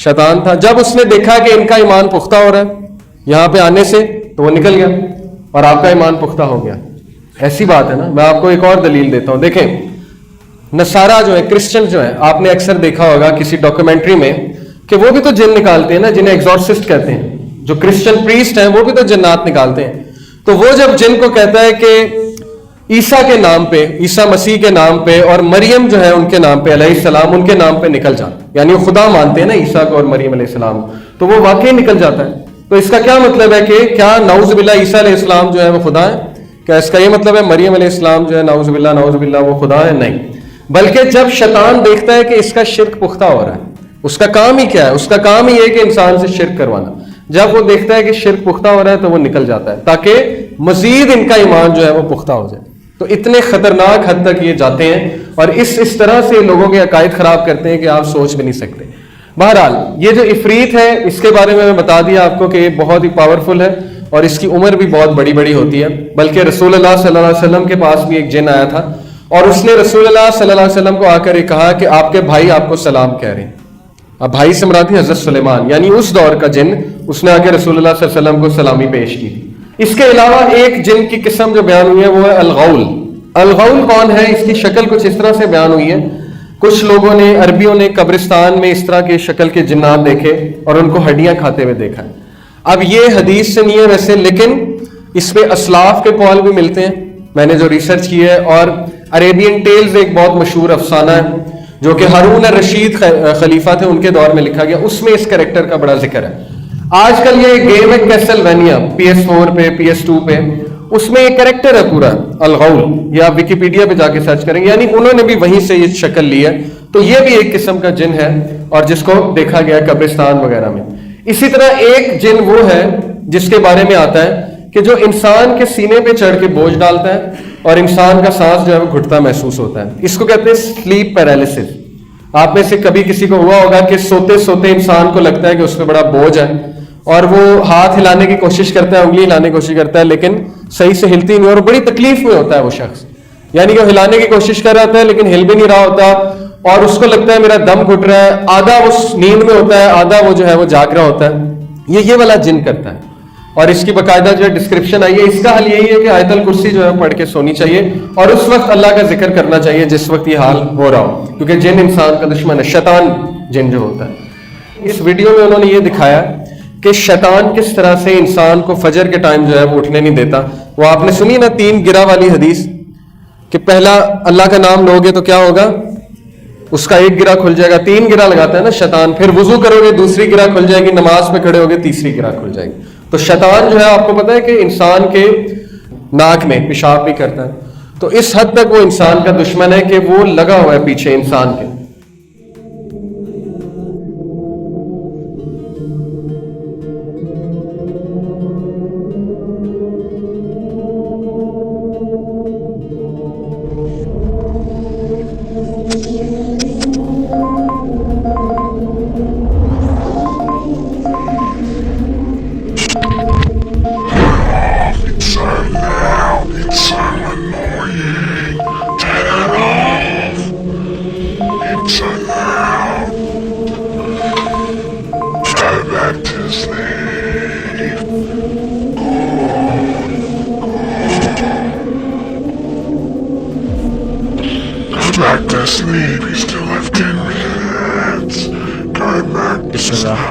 شیطان تھا. جب اس نے دیکھا کہ ان کا ایمان پختہ ہو رہا ہے یہاں پہ آنے سے, تو وہ نکل گیا اور آپ کا ایمان پختہ ہو گیا. ایسی بات ہے نا. میں آپ کو ایک اور دلیل دیتا ہوں. دیکھیں نصارہ جو ہے, کرسچن جو ہے, آپ نے اکثر دیکھا ہوگا کسی ڈاکومنٹری میں کہ وہ بھی تو جن نکالتے ہیں نا, جنہیں ایگزورسسٹ کہتے ہیں. جو کرسچن پریسٹ ہیں وہ بھی تو جنات نکالتے ہیں. تو وہ جب جن کو کہتا ہے کہ عیسیٰ کے نام پہ, عیسیٰ مسیح کے نام پہ, اور مریم جو ہے ان کے نام پہ علیہ السلام, ان کے نام پہ نکل جاتا, یعنی وہ خدا مانتے ہیں نا عیسیٰ کو اور مریم علیہ السلام, تو وہ واقعی نکل جاتا ہے. تو اس کا کیا مطلب ہے کہ کیا نعوذ باللہ عیسیٰ علیہ السلام جو ہے وہ خدا ہے؟ کیا اس کا یہ مطلب ہے مریم علیہ السلام جو ہے نعوذ باللہ وہ خدا ہے؟ نہیں. بلکہ جب شیطان دیکھتا ہے کہ اس کا شرک پختہ ہو رہا ہے, اس کا کام ہی کیا ہے؟ اس کا کام ہی ہے کہ انسان سے شرک کروانا. جب وہ دیکھتا ہے کہ شرک پختہ ہو رہا ہے تو وہ نکل جاتا ہے, تاکہ مزید ان کا ایمان جو ہے وہ پختہ ہو جائے. تو اتنے خطرناک حد تک یہ جاتے ہیں اور اس طرح سے لوگوں کے عقائد خراب کرتے ہیں کہ آپ سوچ بھی نہیں سکتے. بہرحال یہ جو عفریت ہے اس کے بارے میں بتا دیا آپ کو کہ یہ بہت ہی پاورفل ہے اور اس کی عمر بھی بہت بڑی بڑی ہوتی ہے. بلکہ رسول اللہ صلی اللہ علیہ وسلم کے پاس بھی ایک جن آیا تھا اور اس نے رسول اللہ صلی اللہ علیہ وسلم کو آ کر یہ کہا کہ آپ کے بھائی آپ کو سلام کہہ رہے ہیں. اب بھائی سے مراد ہے حضرت سلیمان، یعنی اس دور کا جن، اس نے آ کے رسول اللہ صلی اللہ علیہ وسلم کو سلامی پیش کی. اس کے علاوہ ایک جن کی قسم جو بیان ہوئی ہے وہ ہے الغول. الغول کون ہے؟ اس کی شکل کچھ اس طرح سے بیان ہوئی ہے. کچھ لوگوں نے، عربیوں نے قبرستان میں اس طرح کے شکل کے جنات دیکھے اور ان کو ہڈیاں کھاتے ہوئے دیکھا. اب یہ حدیث سے نہیں ہے ویسے، لیکن اس میں اسلاف کے قول بھی ملتے ہیں. میں نے جو ریسرچ کی ہے، اور عربین ٹیلز ایک بہت مشہور افسانہ ہے جو کہ ہارون الرشید خلیفہ تھے ان کے دور میں لکھا گیا، اس میں اس کریکٹر کا بڑا ذکر ہے. آج کل یہ گیم ہے کیسلوینیا PS4 پہ PS2 پہ، اس میں یہ کریکٹر ہے پورا الغول. یہ آپ ویکیپیڈیا پہ جا کے سرچ کریں گے، یعنی انہوں نے بھی وہیں سے یہ شکل لی ہے. تو یہ بھی ایک قسم کا جن ہے اور جس کو دیکھا گیا قبرستان وغیرہ میں. اسی طرح ایک جن وہ ہے جس کے بارے میں آتا ہے کہ جو انسان کے سینے پہ چڑھ کے بوجھ ڈالتا ہے اور انسان کا سانس جو ہے وہ گھٹتا محسوس ہوتا ہے. اس کو کہتے ہیں سلیپ پیرالیسس. آپ میں سے کبھی کسی کو ہوا ہوگا کہ سوتے سوتے انسان کو لگتا ہے کہ اس پہ بڑا بوجھ ہے اور وہ ہاتھ ہلانے کی کوشش کرتا ہے، انگلی ہلانے کی کوشش کرتا ہے، لیکن صحیح سے ہلتی نہیں اور بڑی تکلیف میں ہوتا ہے وہ شخص. یعنی کہ ہلانے کی کوشش کر رہا ہے لیکن ہل بھی نہیں رہا ہوتا اور اس کو لگتا ہے میرا دم گھٹ رہا ہے. آدھا وہ نیند میں ہوتا ہے، آدھا وہ جو ہے وہ جاگ رہا ہوتا ہے. یہ والا جن کرتا ہے. اور اس کی باقاعدہ جو ہے ڈسکرپشن آئی ہے. اس کا حل یہی ہے کہ آیت الکرسی جو ہے پڑھ کے سونی چاہیے اور اس وقت اللہ کا ذکر کرنا چاہیے جس وقت یہ حال ہو رہا ہو، کیونکہ جن انسان کا دشمن ہے، شیطان جن جو ہوتا ہے. اس ویڈیو میں انہوں نے یہ دکھایا کہ شیطان کس طرح سے انسان کو فجر کے ٹائم جو ہے وہ اٹھنے نہیں دیتا. وہ آپ نے سنی نا 3 گرہ والی حدیث کہ پہلا اللہ کا نام لوگے تو کیا ہوگا، اس کا 1 گرہ کھل جائے گا. 3 گرہ لگاتا ہے نا شیطان. پھر وضو کرو گے دوسری گرہ کھل جائے گی، نماز میں کھڑے ہوگے تیسری گرہ کھل جائے گی. تو شیطان جو ہے آپ کو پتا ہے کہ انسان کے ناک میں پیشاب بھی کرتا ہے. تو اس حد تک وہ انسان کا دشمن ہے کہ وہ لگا ہوا ہے پیچھے انسان کے. Back to sleep, you still have 10 minutes. Go back to sleep.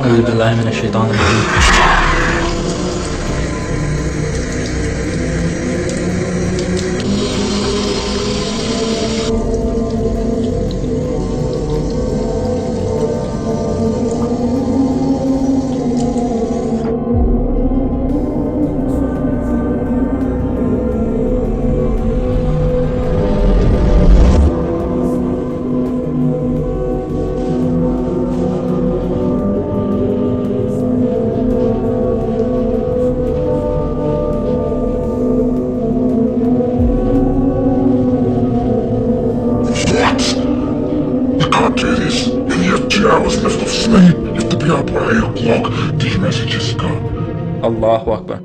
أعوذ بالله من الشيطان الرجيم. Allahu Akbar.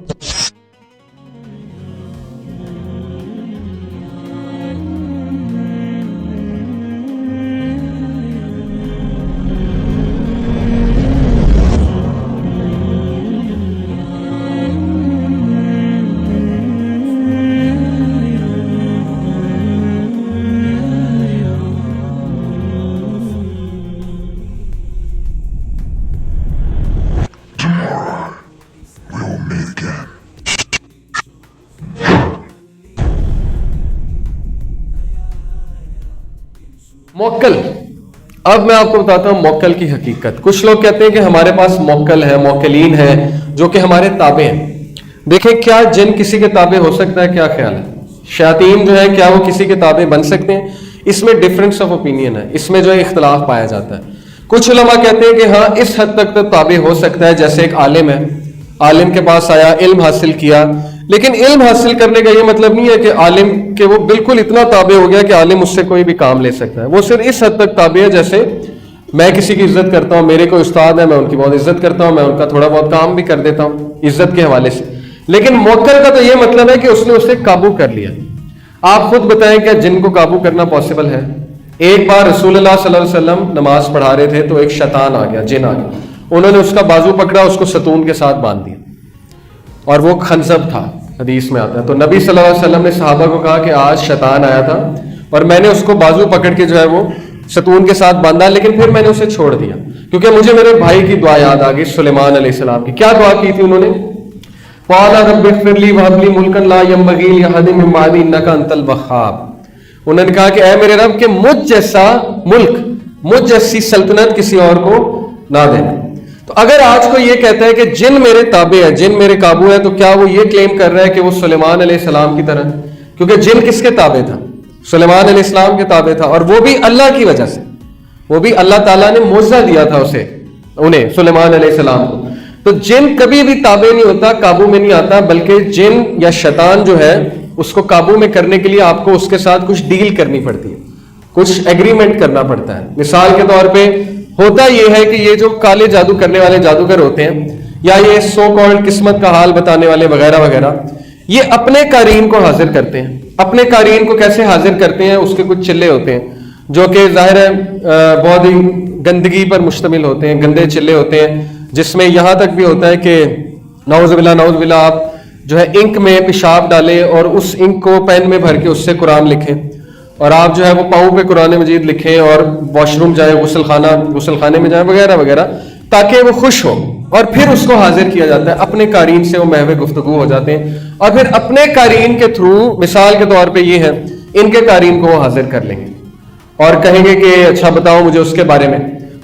Tomorrow, we will meet again. موکل. اب میں آپ کو بتاتا ہوں موکل کی حقیقت. کچھ لوگ کہتے ہیں کہ ہمارے پاس موکل ہے, موکلین ہیں جو کہ ہمارے تابع ہیں. دیکھیں کیا جن کسی کے تابع ہو سکتا ہے؟ کیا خیال ہے؟ شیاطین جو ہے کیا وہ کسی کے تابع بن سکتے ہیں؟ اس میں ڈفرینس آف اوپینین ہے, اس میں جو ہے اختلاف پایا جاتا ہے. کچھ علماء کہتے ہیں کہ ہاں اس حد تک تو تابع ہو سکتا ہے. جیسے ایک عالم ہے, عالم کے پاس آیا, علم حاصل کیا, لیکن علم حاصل کرنے کا یہ مطلب نہیں ہے کہ عالم کے وہ بالکل اتنا تابع ہو گیا کہ عالم اس سے کوئی بھی کام لے سکتا ہے. وہ صرف اس حد تک تابع ہے جیسے میں کسی کی عزت کرتا ہوں, میرے کوئی استاد ہے, میں ان کی بہت عزت کرتا ہوں, میں ان کا تھوڑا بہت کام بھی کر دیتا ہوں عزت کے حوالے سے. لیکن موکل کا تو یہ مطلب ہے کہ اس نے اسے قابو کر لیا. آپ خود بتائیں کہ جن کو قابو کرنا پاسبل ہے؟ ایک بار رسول اللہ صلی اللہ علیہ وسلم نماز پڑھا رہے تھے تو ایک شیطان آ گیا, جن آ گیا. انہوں نے اس کا بازو پکڑا, اس کو ستون کے ساتھ باندھ دیا, اور وہ خنزب تھا, حدیث میں آتا ہے. تو نبی صلی اللہ علیہ وسلم نے صحابہ کو کہا کہ آج شیطان آیا تھا اور میں نے اس کو بازو پکڑ کے جو ہے وہ ستون کے ساتھ باندھا, لیکن پھر میں نے اسے چھوڑ دیا کیونکہ مجھے میرے بھائی کی دعا یاد آ گئی, سلیمان علیہ السلام کی. کیا دعا کی تھی انہوں نے؟ قال رب اغفر لي وهب لي ملكا لا ينبغي لأحد من بعدي انك انت الوهاب. انہوں نے کہا کہ اے میرے رب کہ مجھ جیسا ملک, مجھ جیسی سلطنت کسی اور کو نہ دینا. تو اگر آج کو یہ کہتا ہے کہ جن میرے تابع ہے, جن میرے قابو ہے, تو کیا وہ یہ کلیم کر رہا ہے کہ وہ سلیمان علیہ السلام کی طرح؟ کیونکہ جن کس کے تابع تھا؟ سلیمان علیہ السلام کے تابع تھا, اور وہ بھی اللہ کی وجہ سے. وہ بھی اللہ تعالیٰ نے معجزہ دیا تھا انہیں سلیمان علیہ السلام کو. تو جن کبھی بھی تابع نہیں ہوتا, قابو میں نہیں آتا, بلکہ جن یا شیطان جو ہے اس کو قابو میں کرنے کے لیے آپ کو اس کے ساتھ کچھ ڈیل کرنی پڑتی ہے, کچھ ایگریمنٹ کرنا پڑتا ہے. مثال کے طور پہ ہوتا یہ ہے کہ یہ جو کالے جادو کرنے والے جادوگر ہوتے ہیں, یا یہ سو کالڈ قسمت کا حال بتانے والے وغیرہ وغیرہ, یہ اپنے قارئین کو حاضر کرتے ہیں. اپنے قارئین کو کیسے حاضر کرتے ہیں؟ اس کے کچھ چلے ہوتے ہیں جو کہ ظاہر ہے بہت ہی گندگی پر مشتمل ہوتے ہیں, گندے چلے ہوتے ہیں, جس میں یہاں تک بھی ہوتا ہے کہ نعوذ باللہ آپ جو ہے انک میں پیشاب ڈالیں اور اس انک کو پین میں بھر کے اس سے قرآن لکھیں, اور آپ جو ہے وہ پاؤں پہ قرآن مجید لکھیں اور واش روم جائیں, غسل خانے میں جائیں وغیرہ وغیرہ, تاکہ وہ خوش ہو. اور پھر اس کو حاضر کیا جاتا ہے, اپنے قارئین سے وہ محو گفتگو ہو جاتے ہیں, اور پھر اپنے قارئین کے تھرو, مثال کے طور پہ یہ ہے, ان کے قارئین کو وہ حاضر کر لیں گے اور کہیں گے کہ اچھا بتاؤ مجھے اس کے بارے میں.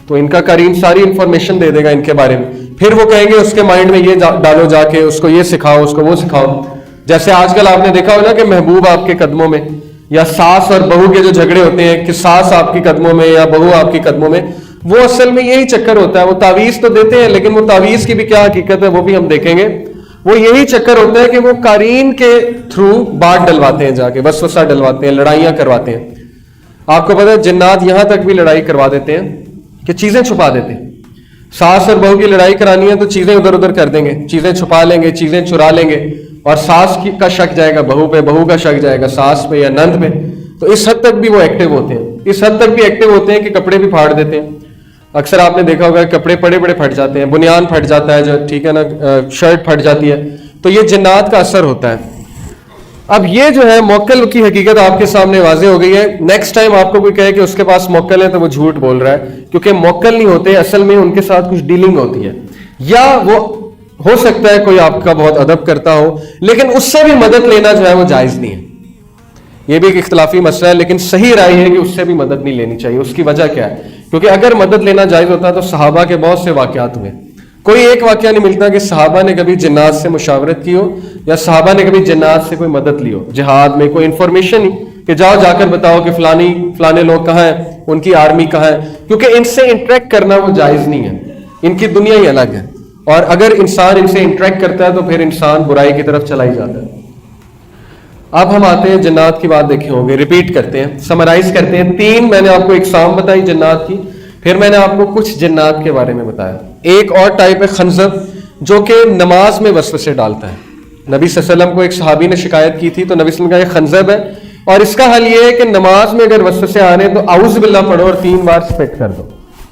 تو ان کا قارئین ساری انفارمیشن دے دے گا ان کے بارے میں. پھر وہ کہیں گے اس کے مائنڈ میں یہ ڈالو جا کے, اس کو یہ سکھاؤ, اس کو وہ سکھاؤ. جیسے آج کل آپ نے دیکھا ہوگا کہ محبوب آپ کے قدموں میں, یا ساس اور بہو کے جو جھگڑے ہوتے ہیں کہ ساس آپ کی قدموں میں یا بہو آپ کی قدموں میں, وہ اصل میں یہی چکر ہوتا ہے. وہ تعویذ تو دیتے ہیں, لیکن وہ تعویذ کی بھی کیا حقیقت ہے وہ بھی ہم دیکھیں گے. وہ یہی چکر ہوتا ہے کہ وہ قارئین کے تھرو بات ڈلواتے ہیں, جا کے وسوسہ ڈلواتے ہیں, لڑائیاں کرواتے ہیں. آپ کو پتہ ہے جنات یہاں تک بھی لڑائی کروا دیتے ہیں کہ چیزیں چھپا دیتے ہیں. ساس اور بہو کی لڑائی کرانی ہے تو چیزیں ادھر ادھر کر دیں گے, چیزیں چھپا لیں گے, چیزیں چرا لیں گے, اور ساس کا شک جائے گا بہو پہ, بہو کا شک جائے گا ساس پہ یا نند پہ. تو اس حد تک بھی وہ ایکٹیو ہوتے ہیں, اس حد تک بھی ایکٹیو ہوتے ہیں کہ کپڑے بھی پھاڑ دیتے ہیں. اکثر آپ نے دیکھا ہوگا کپڑے بڑے بڑے پھٹ جاتے ہیں, بنیان پھٹ جاتا ہے جو, ٹھیک ہے نا, شرٹ پھٹ جاتی ہے. تو یہ جنات کا اثر ہوتا ہے. اب یہ جو ہے موکل کی حقیقت آپ کے سامنے واضح ہو گئی ہے. نیکسٹ ٹائم آپ کو کوئی کہے کہ اس کے پاس موکل ہے تو وہ جھوٹ بول رہا ہے, کیونکہ موکل نہیں ہوتے, اصل میں ان کے ساتھ کچھ ڈیلنگ ہوتی ہے. یا وہ ہو سکتا ہے کوئی آپ کا بہت ادب کرتا ہو, لیکن اس سے بھی مدد لینا جو ہے وہ جائز نہیں ہے. یہ بھی ایک اختلافی مسئلہ ہے, لیکن صحیح رائے ہے کہ اس سے بھی مدد نہیں لینی چاہیے. اس کی وجہ کیا ہے؟ کیونکہ اگر مدد لینا جائز ہوتا تو صحابہ کے بہت سے واقعات ہوئے. کوئی ایک واقعہ نہیں ملتا کہ صحابہ نے کبھی جنات سے مشاورت کی ہو, یا صحابہ نے کبھی جنات سے کوئی مدد لی ہو. جہاد میں کوئی انفارمیشن ہی کہ جاؤ جا کر بتاؤ کہ فلانے لوگ کہاں ہیں, ان کی آرمی کہاں ہے, کیونکہ ان سے انٹریکٹ کرنا وہ جائز نہیں ہے. ان کی دنیا ہی الگ ہے, اور اگر انسان ان سے انٹریکٹ کرتا ہے تو پھر انسان برائی کی طرف چلا ہی جاتا ہے. اب ہم آتے ہیں جنات کی بات دیکھے ہوں گے, ریپیٹ کرتے ہیں, سمرائز کرتے ہیں. 3 میں نے آپ کو اقسام بتائی جنات کی, پھر میں نے آپ کو کچھ جنات کے بارے میں بتایا. ایک اور ٹائپ ہے خنزب, جو کہ نماز میں وسوسے ڈالتا ہے. نبی صلی اللہ علیہ وسلم کو ایک صحابی نے شکایت کی تھی, تو نبی صلی اللہ علیہ وسلم کا یہ خنزب ہے, اور اس کا حل یہ ہے کہ نماز میں اگر وسوسے آ رہے ہیں تو اعوذ باللہ پڑھو اور 3 بار سپٹ کر دو,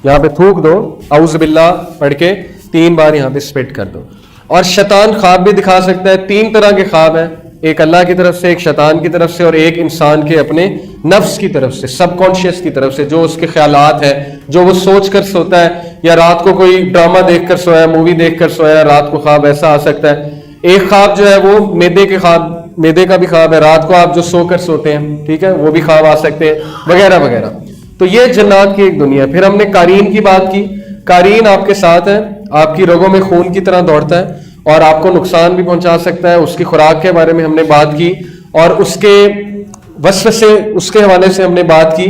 یہاں پہ تھوک دو, اعوذ باللہ پڑھ کے 3 بار یہاں پہ سپٹ کر دو. اور شیطان خواب بھی دکھا سکتا ہے. 3 طرح کے خواب ہیں, ایک اللہ کی طرف سے, ایک شیطان کی طرف سے, اور ایک انسان کے اپنے نفس کی طرف سے, سب کانشیس کی طرف سے, جو اس کے خیالات ہیں, جو وہ سوچ کر سوتا ہے, یا رات کو کوئی ڈرامہ دیکھ کر سویا, مووی دیکھ کر سویا, رات کو خواب ایسا آ سکتا ہے. ایک خواب جو ہے وہ میدے کا بھی خواب ہے, رات کو آپ جو سو کر سوتے ہیں, ٹھیک ہے, وہ بھی خواب آ سکتے ہیں وغیرہ وغیرہ. تو یہ جنات کی ایک دنیا ہے. پھر ہم نے قارین کی بات کی. قارین آپ کے ساتھ ہے, آپ کی رگوں میں خون کی طرح دوڑتا ہے اور آپ کو نقصان بھی پہنچا سکتا ہے. اس کی خوراک کے بارے میں ہم نے بات کی اور اس کے وسوسے اس کے حوالے سے ہم نے بات کی,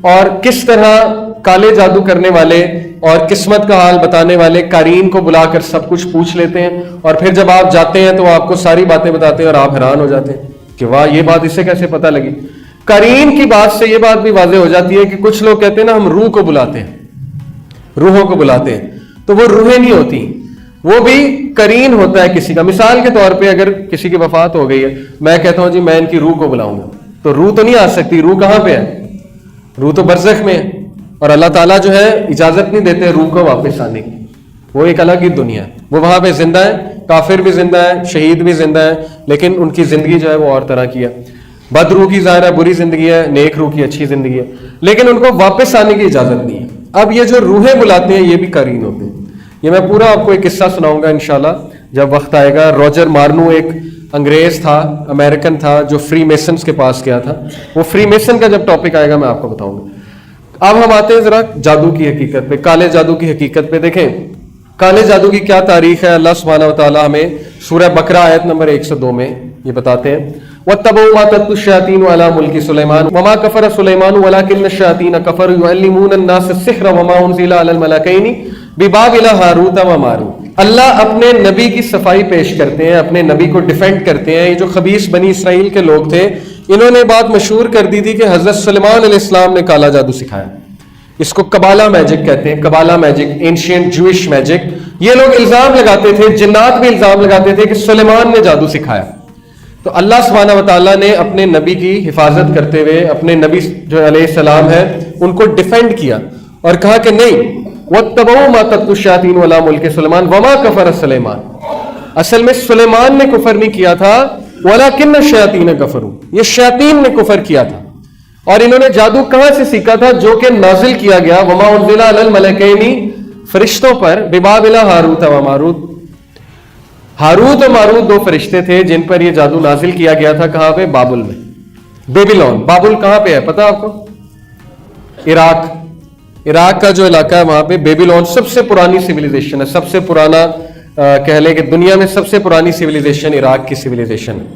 اور کس طرح کالے جادو کرنے والے اور قسمت کا حال بتانے والے قارین کو بلا کر سب کچھ پوچھ لیتے ہیں, اور پھر جب آپ جاتے ہیں تو وہ آپ کو ساری باتیں بتاتے ہیں اور آپ حیران ہو جاتے ہیں کہ واہ یہ بات اسے کیسے پتہ لگی. قارین کی بات سے یہ بات بھی واضح ہو جاتی ہے کہ کچھ لوگ کہتے ہیں نا ہم روح کو بلاتے ہیں, روحوں کو بلاتے ہیں, تو وہ روحیں نہیں ہوتی, وہ بھی قرین ہوتا ہے کسی کا. مثال کے طور پہ اگر کسی کی وفات ہو گئی ہے, میں کہتا ہوں جی میں ان کی روح کو بلاؤں گا, تو روح تو نہیں آ سکتی. روح کہاں پہ ہے؟ روح تو برزخ میں ہے, اور اللہ تعالیٰ جو ہے اجازت نہیں دیتے روح کو واپس آنے کی. وہ ایک الگ ہی دنیا ہے, وہ وہاں پہ زندہ ہے, کافر بھی زندہ ہے, شہید بھی زندہ ہے, لیکن ان کی زندگی جو ہے وہ اور طرح کی ہے. بد روح کی ظاہر ہے بری زندگی ہے, نیک روح کی اچھی زندگی ہے, لیکن ان کو واپس آنے کی اجازت نہیں ہے. اب یہ جو روحیں بلاتے ہیں یہ بھی قرین ہوتے ہیں. یہ میں پورا آپ کو ایک قصہ سناؤں گا انشاءاللہ جب وقت آئے گا. روجر مارنو ایک انگریز تھا, امریکن تھا, جو فری میسنز کے پاس گیا تھا. وہ فری میسن کا جب ٹاپک آئے گا میں آپ کو بتاؤں گا. اب ہم آتے ہیں ذرا جادو کی حقیقت پہ, کالے جادو کی حقیقت پہ. دیکھیں کالے جادو کی کیا تاریخ ہے. اللہ سبحانہ و تعالیٰ ہمیں سورہ بقرہ آیت نمبر 102 میں یہ بتاتے ہیں, وَاتَّبَعُوا مَا تَتْلُو الشَّيَاطِينُ عَلَىٰ مُلْكِ سُلَيْمَانَ وَمَا كَفَرَ سُلَيْمَانُ وَلَٰكِنَّ الشَّيَاطِينَ كَفَرُوا يُعَلِّمُونَ النَّاسَ السِّحْرَ وَمَا أُنزِلَ عَلَى الْمَلَكَيْنِ بِبَابِلَ هَارُوتَ وَمَارُوتَ. اللہ اپنے نبی کی صفائی پیش کرتے ہیں, اپنے نبی کو ڈیفینڈ کرتے ہیں. یہ جو خبیث بنی اسرائیل کے لوگ تھے انہوں نے بات مشہور کر دی تھی کہ حضرت سلیمان علیہ السلام نے کالا جادو سکھایا. اس کو کبالا میجک کہتے ہیں, کبالا میجک, اینشینٹ جوئش میجک. یہ لوگ الزام لگاتے تھے, جنات بھی الزام لگاتے تھے کہ سلیمان نے جادو سکھایا. تو اللہ سبحانہ و تعالیٰ نے اپنے نبی کی حفاظت کرتے ہوئے اپنے نبی جو علیہ السلام ہے ان کو ڈیفینڈ کیا اور کہا کہ نہیں, وَاتَّبَعُوا مَا تَتْلُو الشَّيَاطِينُ عَلَىٰ مُلْكِ سُلَيْمَانَ وَمَا كَفَرَ سُلَيْمَانُ. اصل میں سلیمان نے کفر نہیں کیا تھا, وَلَٰكِنَّ الشَّيَاطِينَ كَفَرُوا, یہ شیاطین نے کفر کیا تھا. اور انہوں نے جادو کہاں سے سیکھا تھا؟ جو کہ نازل کیا گیا وَمَا أُنزِلَ عَلَى الْمَلَكَيْنِ, فرشتوں پر, بِبَابِلَ هَارُوتَ وَمَارُوتَ. ہاروت و ماروت دو فرشتے تھے جن پر یہ جادو نازل کیا گیا تھا. کہاں پہ؟ بابل میں, بیبیلون. بابل کہاں پہ ہے پتہ آپ کو؟ عراق. عراق کا جو علاقہ ہے وہاں پہ بیبیلون سب سے پرانی سیویلائزیشن ہے. سب سے پرانا کہہ لیں کہ دنیا میں سب سے پرانی سیویلائزیشن عراق کی سیویلائزیشن ہے.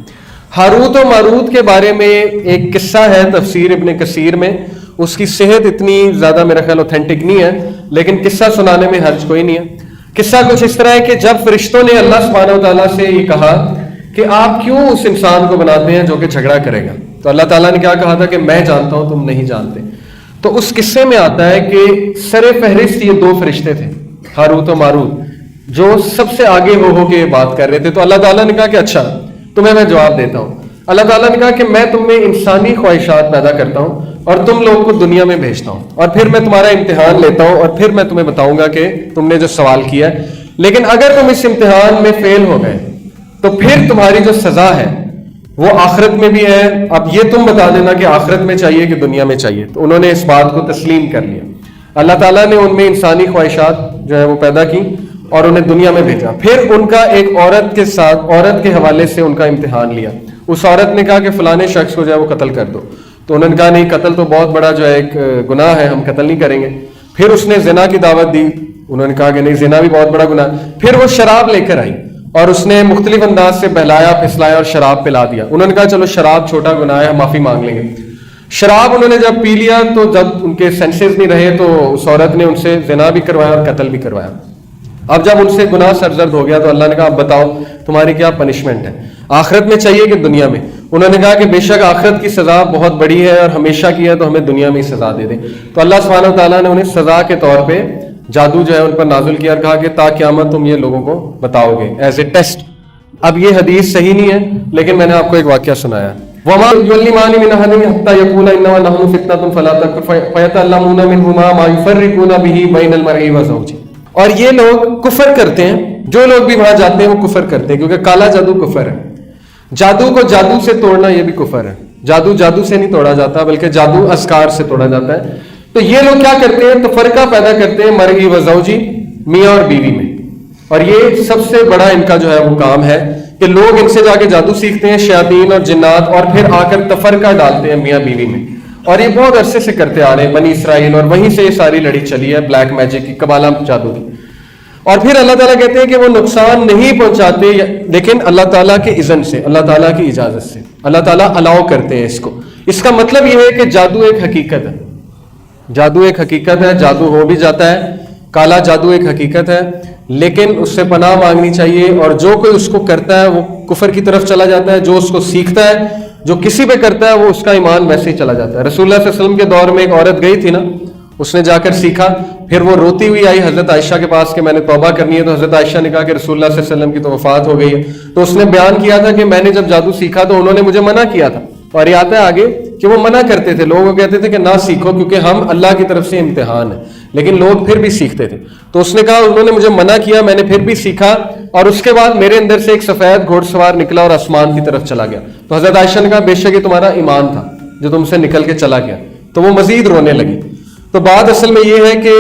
ہاروت و ماروت کے بارے میں ایک قصہ ہے تفسیر ابن کثیر میں. اس کی صحت اتنی زیادہ میرا خیال اوتھینٹک نہیں ہے, لیکن قصہ سنانے میں حرج کوئی نہیں ہے. قصہ کچھ اس طرح ہے کہ جب فرشتوں نے اللہ سبحانہ و تعالیٰ سے یہ کہا کہ آپ کیوں اس انسان کو بناتے ہیں جو کہ جھگڑا کرے گا, تو اللہ تعالیٰ نے کیا کہا تھا کہ میں جانتا ہوں تم نہیں جانتے. تو اس قصے میں آتا ہے کہ سر فہرست یہ دو فرشتے تھے ہاروت و ماروت, جو سب سے آگے ہو کے بات کر رہے تھے. تو اللہ تعالیٰ نے کہا کہ اچھا تمہیں میں جواب دیتا ہوں. اللہ تعالیٰ نے کہا کہ میں تم میں انسانی خواہشات پیدا کرتا ہوں اور تم لوگوں کو دنیا میں بھیجتا ہوں, اور پھر میں تمہارا امتحان لیتا ہوں, اور پھر میں تمہیں بتاؤں گا کہ تم نے جو سوال کیا ہے. لیکن اگر تم اس امتحان میں فیل ہو گئے تو پھر تمہاری جو سزا ہے وہ آخرت میں بھی ہے. اب یہ تم بتا دینا کہ آخرت میں چاہیے کہ دنیا میں چاہیے. تو انہوں نے اس بات کو تسلیم کر لیا. اللہ تعالیٰ نے ان میں انسانی خواہشات جو ہے وہ پیدا کی اور انہیں دنیا میں بھیجا. پھر ان کا ایک عورت کے ساتھ, عورت کے حوالے سے ان کا امتحان لیا. اس عورت نے کہا کہ فلانے شخص کو جو ہے وہ قتل کر دو. تو انہوں نے کہا نہیں, قتل تو بہت بڑا جو ہے ایک گناہ ہے, ہم قتل نہیں کریں گے. پھر اس نے زنا کی دعوت دی. انہوں نے کہا کہ نہیں, زنا بھی بہت بڑا گناہ. پھر وہ شراب لے کر آئی اور اس نے مختلف انداز سے بہلایا پھسلایا اور شراب پلا دیا. انہوں نے کہا چلو شراب چھوٹا گناہ ہے, ہم معافی مانگ لیں گے. شراب انہوں نے جب پی لیا تو جب ان کے سینسز نہیں رہے تو اس عورت نے ان سے زنا بھی کروایا اور قتل بھی کروایا. اب جب ان سے گناہ سرزد ہو گیا تو اللہ نے کہا اب بتاؤ تمہاری کیا پنشمنٹ ہے, آخرت میں چاہیے کہ دنیا میں؟ انہوں نے کہا کہ بے شک آخرت کی سزا بہت بڑی ہے اور ہمیشہ کی ہے, تو ہمیں دنیا میں ہی سزا دے دیں. تو اللہ سبحانہ و تعالیٰ نے انہیں سزا کے طور پہ جادو جو ہے ان پر نازل کیا اور کہا کہ تا قیامت تم یہ لوگوں کو بتاؤ گے ایز اے ٹیسٹ. اب یہ حدیث صحیح نہیں ہے, لیکن میں نے آپ کو ایک واقعہ سنایا. وَمَا يُعَلِّمَانِ مِنْ أَحَدٍ حَتَّىٰ يَقُولَا إِنَّمَا نَحْنُ فِتْنَةٌ فَلَا تَكْفُرْ فَيَتَعَلَّمُونَ مِنْهُمَا مَا يُفَرِّقُونَ بِهِ بَيْنَ الْمَرْءِ وَزَوْجِهِ. اور یہ لوگ کفر کرتے ہیں, جو لوگ بھی وہاں جاتے ہیں وہ کفر کرتے ہیں, کیونکہ کالا جادو کفر ہے. جادو کو جادو سے توڑنا یہ بھی کفر ہے. جادو جادو سے نہیں توڑا جاتا بلکہ جادو اذکار سے توڑا جاتا ہے. تو یہ لوگ کیا کرتے ہیں, تفرقہ پیدا کرتے ہیں مرئی و زوجی, میاں اور بیوی میں. اور یہ سب سے بڑا ان کا جو ہے وہ کام ہے کہ لوگ ان سے جا کے جادو سیکھتے ہیں, شیاطین اور جنات, اور پھر آ کر تفرقہ ڈالتے ہیں میاں بیوی میں. اور یہ بہت عرصے سے کرتے آ رہے ہیں بنی اسرائیل, اور وہیں سے یہ ساری لڑی چلی ہے بلیک میجک کی, قبالہ جادو کی. اور پھر اللہ تعالیٰ کہتے ہیں کہ وہ نقصان نہیں پہنچاتے, لیکن اللہ تعالیٰ کے اذن سے, اللہ تعالیٰ کی اجازت سے, اللہ تعالیٰ الاؤ کرتے ہیں اس کو. اس کا مطلب یہ ہے کہ جادو ایک حقیقت ہے, جادو ایک حقیقت ہے, جادو ہو بھی جاتا ہے, کالا جادو ایک حقیقت ہے, لیکن اس سے پناہ مانگنی چاہیے. اور جو کوئی اس کو کرتا ہے وہ کفر کی طرف چلا جاتا ہے, جو اس کو سیکھتا ہے, جو کسی پہ کرتا ہے, وہ اس کا ایمان ویسے ہی چلا جاتا ہے. رسول اللہ صلی اللہ علیہ وسلم کے دور میں ایک عورت گئی تھی نا, اس نے جا کر سیکھا, پھر وہ روتی ہوئی آئی حضرت عائشہ کے پاس کہ میں نے توبہ کرنی ہے. تو حضرت عائشہ نے کہا کہ رسول اللہ صلی اللہ علیہ وسلم کی تو وفات ہو گئی ہے. تو اس نے بیان کیا تھا کہ میں نے جب جادو سیکھا تو انہوں نے مجھے منع کیا تھا, اور یہ آتا ہے آگے کہ وہ منع کرتے تھے, لوگوں کو کہتے تھے کہ نہ سیکھو کیونکہ ہم اللہ کی طرف سے امتحان ہے, لیکن لوگ پھر بھی سیکھتے تھے. تو اس نے کہا انہوں نے مجھے منع کیا, میں نے پھر بھی سیکھا, اور اس کے بعد میرے اندر سے ایک سفید گھوڑ سوار نکلا اور آسمان کی طرف چلا گیا. تو حضرت عائشہ نے کہا بے شک یہ تمہارا ایمان تھا جو تم سے نکل کے چلا گیا. تو وہ مزید رونے لگی. تو بات اصل میں یہ ہے کہ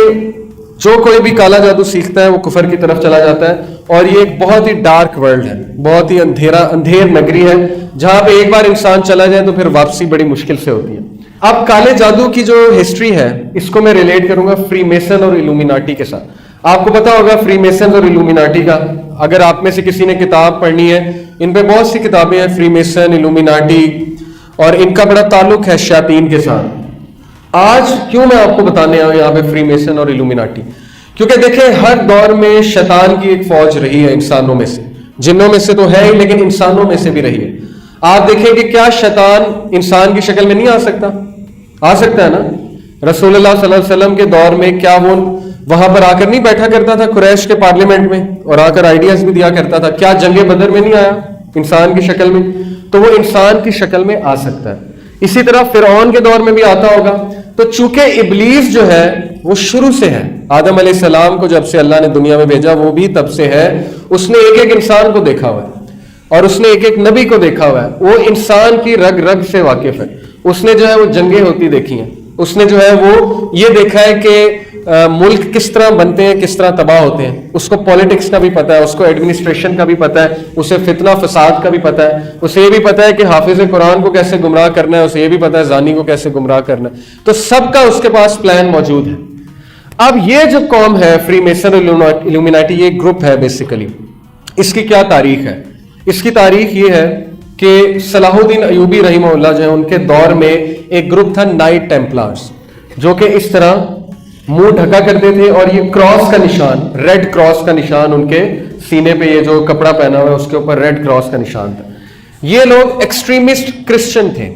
جو کوئی بھی کالا جادو سیکھتا ہے وہ کفر کی طرف چلا جاتا ہے, اور یہ ایک بہت ہی ڈارک ورلڈ ہے, بہت ہی اندھیر نگری ہے, جہاں پہ ایک بار انسان چلا جائے تو پھر واپسی بڑی مشکل سے ہوتی ہے. اب کالے جادو کی جو ہسٹری ہے اس کو میں ریلیٹ کروں گا فری میسن اور الومیناٹی کے ساتھ. آپ کو پتا ہوگا فری میسن اور الومیناٹی کا, اگر آپ میں سے کسی نے کتاب پڑھنی ہے, ان پہ بہت سی کتابیں ہیں, فری میسن, الومیناٹی, اور ان کا بڑا تعلق ہے شیاطین کے ساتھ. آج کیوں میں آپ کو بتانے آیا ہوں یہاں پہ فری میسن اور الومیناٹی, کیونکہ دیکھیں ہر دور میں شیطان کی ایک فوج رہی ہے انسانوں میں سے, جنوں میں سے تو ہے ہی لیکن انسانوں میں سے بھی رہی ہے. آپ دیکھیں کہ کیا شیطان انسان کی شکل میں نہیں آ سکتا؟ آ سکتا ہے نا. رسول اللہ صلی اللہ علیہ وسلم کے دور میں کیا وہ وہاں پر آ کر نہیں بیٹھا کرتا تھا قریش کے پارلیمنٹ میں, اور آ کر آئیڈیاز بھی دیا کرتا تھا؟ کیا جنگ بدر میں نہیں آیا انسان کی شکل میں؟ تو وہ انسان کی شکل میں آ سکتا ہے. اسی طرح فرعون کے دور میں بھی آتا ہوگا. تو چونکہ ابلیس جو ہے وہ شروع سے ہے, آدم علیہ السلام کو جب سے اللہ نے دنیا میں بھیجا وہ بھی تب سے ہے. اس نے ایک ایک انسان کو دیکھا ہوا ہے, اور اس نے ایک ایک نبی کو دیکھا ہوا ہے. وہ انسان کی رگ رگ سے واقف ہے. اس نے جو ہے وہ جنگیں ہوتی دیکھی ہیں, اس نے جو ہے وہ یہ دیکھا ہے کہ ملک کس طرح بنتے ہیں, کس طرح تباہ ہوتے ہیں. اس کو پولیٹکس کا بھی پتا ہے, اس کو ایڈمنسٹریشن کا بھی پتا ہے, اسے فتنہ فساد کا بھی پتا ہے, اسے یہ بھی پتا ہے کہ حافظ قرآن کو کیسے گمراہ کرنا ہے, اسے یہ بھی پتا ہے زانی کو کیسے گمراہ کرنا ہے. تو سب کا اس کے پاس پلان موجود ہے. اب یہ جو قوم ہے فری میسن الومیناٹی, یہ گروپ ہے بیسیکلی. اس کی کیا تاریخ ہے؟ اس کی تاریخ یہ ہے کہ صلاح الدین ایوبی رحمہ اللہ جو ہے ان کے دور میں ایک گروپ تھا نائٹ ٹیمپلارز, جو کہ اس طرح منہ ڈھکا کرتے تھے, اور یہ کراس کا نشان, ریڈ کراس کا نشان ان کے سینے پہ, یہ جو کپڑا پہنا ہوا ہے اس کے اوپر ریڈ کراس کا نشان تھا. یہ لوگ ایکسٹریمسٹ کرسچن تھے,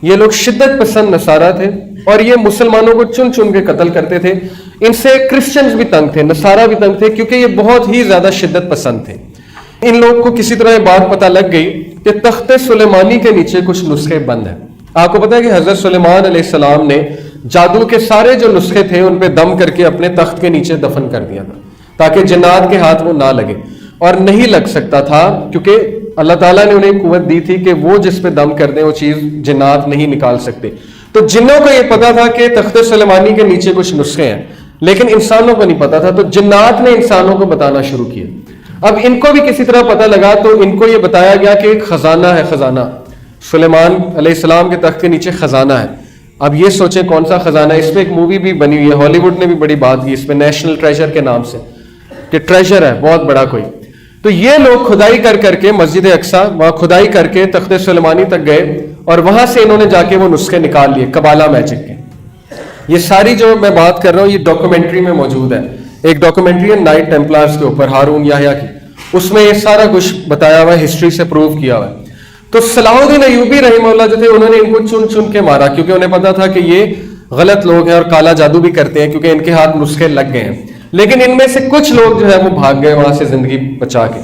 یہ لوگ شدت پسند نصارہ تھے, اور یہ مسلمانوں کو چن چن کے قتل کرتے تھے. ان سے کرسچنز بھی تنگ تھے, نصارہ بھی تنگ تھے, کیونکہ یہ بہت ہی زیادہ شدت پسند تھے. ان لوگ کو کسی طرح یہ بات پتہ لگ گئی کہ تخت سلیمانی کے نیچے کچھ نسخے بند ہیں. آپ کو پتا ہے کہ حضرت سلیمان علیہ السلام نے جادو کے سارے جو نسخے تھے ان پہ دم کر کے اپنے تخت کے نیچے دفن کر دیا تھا, تاکہ جنات کے ہاتھ وہ نہ لگے. اور نہیں لگ سکتا تھا کیونکہ اللہ تعالیٰ نے انہیں قوت دی تھی کہ وہ جس پہ دم کر دیں وہ چیز جنات نہیں نکال سکتے. تو جنوں کو یہ پتا تھا کہ تخت سلیمانی کے نیچے کچھ نسخے ہیں, لیکن انسانوں کو نہیں پتا تھا. تو جنات نے انسانوں کو بتانا شروع کیا. اب ان کو بھی کسی طرح پتہ لگا, تو ان کو یہ بتایا گیا کہ ایک خزانہ ہے, خزانہ سلیمان علیہ السلام کے تخت کے نیچے خزانہ ہے. اب یہ سوچیں کون سا خزانہ ہے. اس پہ ایک مووی بھی بنی ہوئی ہے, ہالی ووڈ نے بھی بڑی بات کی اس پہ, نیشنل ٹریجر کے نام سے, کہ ٹریجر ہے بہت بڑا کوئی. تو یہ لوگ کھدائی کر کر کے مسجد اقصیٰ وہاں کھدائی کر کے تخت سلیمانی تک گئے, اور وہاں سے انہوں نے جا کے وہ نسخے نکال لیے قبالہ میجک کے. یہ ساری جو میں بات کر رہا ہوں یہ ڈاکومنٹری میں موجود ہے. ایک ڈاکومنٹری ہے نائٹ ٹیمپلارز کے اوپر, ہارون یحییٰ کی, اس میں یہ سارا کچھ بتایا ہوا ہے, ہسٹری سے پروو کیا ہوا ہے. تو صلاح الدین ایوبی رحمہ اللہ جو تھے انہوں نے ان کو چن چن کے مارا, کیونکہ انہیں پتا تھا کہ یہ غلط لوگ ہیں اور کالا جادو بھی کرتے ہیں, کیونکہ ان کے ہاتھ نسخے لگ گئے ہیں. لیکن ان میں سے کچھ لوگ جو ہے وہ بھاگ گئے وہاں سے زندگی بچا کے.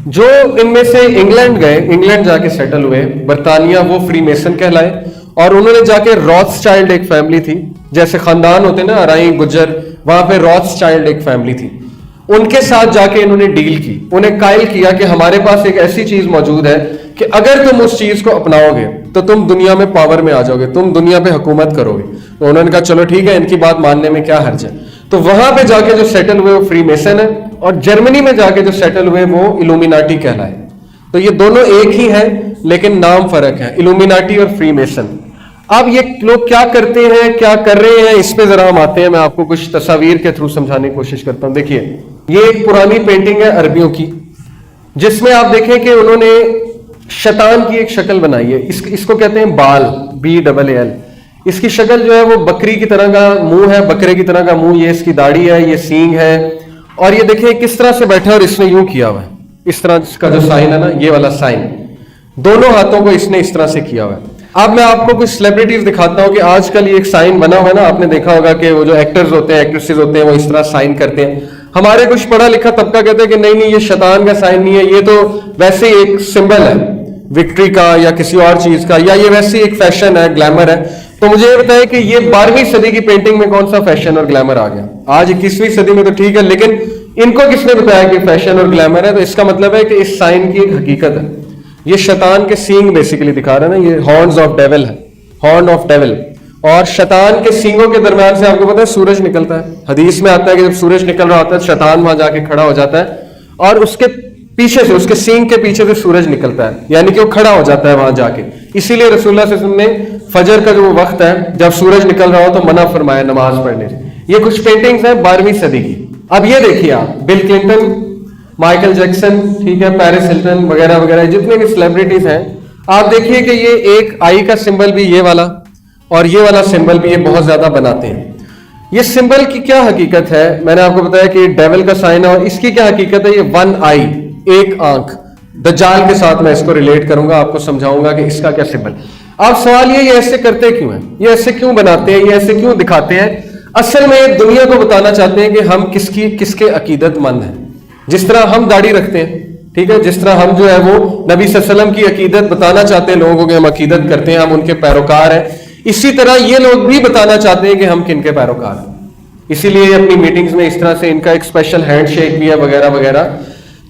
جو ان میں سے انگلینڈ گئے, انگلینڈ جا کے سیٹل ہوئے, برطانیہ, وہ فری میسن کہلائے. اور انہوں نے جا کے راتس چائلڈ ایک فیملی تھی, جیسے خاندان ہوتے نا ارائیں گجر, وہاں پہ راتس چائلڈ ایک فیملی تھی, ان کے ساتھ جا کے انہوں نے ڈیل کی. انہیں قائل کیا کہ ہمارے پاس ایک ایسی چیز موجود ہے کہ اگر تم اس چیز کو اپناؤ گے تو تم دنیا میں پاور میں آ جاؤ گے, تم دنیا پہ حکومت کرو گے. تو انہوں نے کہا چلو ٹھیک ہے, ان کی بات ماننے میں کیا حرج ہے. تو وہاں پہ جا کے جو سیٹل ہوئے وہ فری میسن ہے, اور جرمنی میں جا کے جو سیٹل ہوئے وہ الومیناٹی کہلائے. تو یہ دونوں ایک ہی ہیں لیکن نام فرق ہے, الومیناٹی اور فری میسن. اب یہ لوگ کیا کرتے ہیں, کیا کر رہے ہیں, اس پہ ذرا ہم آتے ہیں. میں آپ کو کچھ تصاویر کے تھرو سمجھانے کی کوشش کرتا ہوں. دیکھیے یہ ایک پرانی پینٹنگ ہے عربیوں کی, جس میں آپ دیکھیں کہ انہوں نے شیطان کی ایک شکل بنائی ہے. اس کو کہتے ہیں بال, BAAL. اس کی شکل جو ہے وہ بکری کی طرح کا منہ ہے, بکرے کی طرح کا منہ, یہ اس کی داڑھی ہے, یہ سینگ ہے, اور یہ دیکھیں کس طرح سے بیٹھا ہے, اور اس نے یوں کیا ہوا ہے, اس طرح اس کا جو سائن ہے نا, یہ والا سائن, دونوں ہاتھوں کو اس نے اس طرح سے کیا ہوا ہے. اب میں آپ کو کچھ سیلیبریٹیز دکھاتا ہوں کہ آج کل یہ ایک سائن بنا ہوا ہے نا, آپ نے دیکھا ہوگا کہ وہ جو ایکٹرز ہوتے ہیں, ایکٹریسز ہوتے ہیں, وہ اس طرح سائن کرتے ہیں. ہمارے کچھ پڑھا لکھا طبقہ کہتے ہیں کہ نہیں یہ شیطان کا سائن نہیں ہے, یہ تو ویسے ہی ایک سمبل ہے وکٹری کا یا کسی اور چیز کا, یا یہ ویسے ہی ایک فیشن ہے, گلیمر ہے. تو مجھے یہ بتائیں کہ یہ 12ویں صدی کی پینٹنگ میں کون سا فیشن اور گلیمر آ گیا؟ آج 21ویں صدی میں تو ٹھیک ہے, لیکن ان کو کس نے بتایا کہ فیشن اور گلیمر ہے؟ تو اس کا مطلب ہے کہ اس سائن کی ایک حقیقت ہے. یہ شیطان کے سینگ بیسیکلی دکھا رہا ہے نا, یہ ہارنز آف ڈیول ہے, ہارن آف ڈیول. اور شیطان کے سینگوں کے درمیان سے آپ کو پتا ہے سورج نکلتا ہے. حدیث میں آتا ہے کہ جب سورج نکل رہا ہوتا ہے شیطان وہاں جا کے کھڑا ہو جاتا ہے, اور اس کے پیچھے سے, اس کے سینگ کے پیچھے سے سورج نکلتا ہے, یعنی کہ وہ کھڑا ہو جاتا ہے وہاں جا کے. اسی لیے رسول اللہ صلی اللہ علیہ وسلم نے فجر کا جو وقت ہے جب سورج نکل رہا ہو تو منع فرمایا نماز پڑھنے سے. یہ کچھ پینٹنگز ہیں 12ویں صدی کی. اب یہ دیکھیے آپ, بل کلنٹن, مائیکل جیکسن, ٹھیک ہے, پیرس ہلٹن وغیرہ وغیرہ, جتنے بھی سیلیبریٹیز ہیں, آپ دیکھیے کہ یہ ایک آئی کا سمبل بھی یہ والا, اور یہ والا سمبل بھی یہ بہت زیادہ بناتے ہیں. یہ سمبل کی کیا حقیقت ہے؟ میں نے آپ کو بتایا کہ ڈیول کا سائن ہے, اور اس کی کیا حقیقت ہے؟ یہ 1 آئی, ایک آنکھ. دجال کے ساتھ میں اس کو ریلیٹ کروں گا, آپ کو سمجھاؤں گا کہ اس کا کیا سمبل. اب سوال یہ ایسے کرتے کیوں ہیں, یہ ایسے کیوں بناتے ہیں, یہ ایسے کیوں دکھاتے ہیں؟ اصل میں دنیا کو بتانا چاہتے ہیں کہ ہم کس کے عقیدت مند ہیں. جس طرح ہم داڑھی رکھتے ہیں, ٹھیک ہے, جس طرح ہم جو ہے وہ نبی صلی اللہ علیہ وسلم کی عقیدت بتانا چاہتے ہیں لوگوں کو کہ ہم عقیدت کرتے ہیں, ہم ان کے پیروکار ہیں, اسی طرح یہ لوگ بھی بتانا چاہتے ہیں کہ ہم کن کے پیروکار ہیں. اسی لیے اپنی میٹنگز میں اس طرح سے ان کا ایک اسپیشل ہینڈ شیک بھی ہے وغیرہ وغیرہ.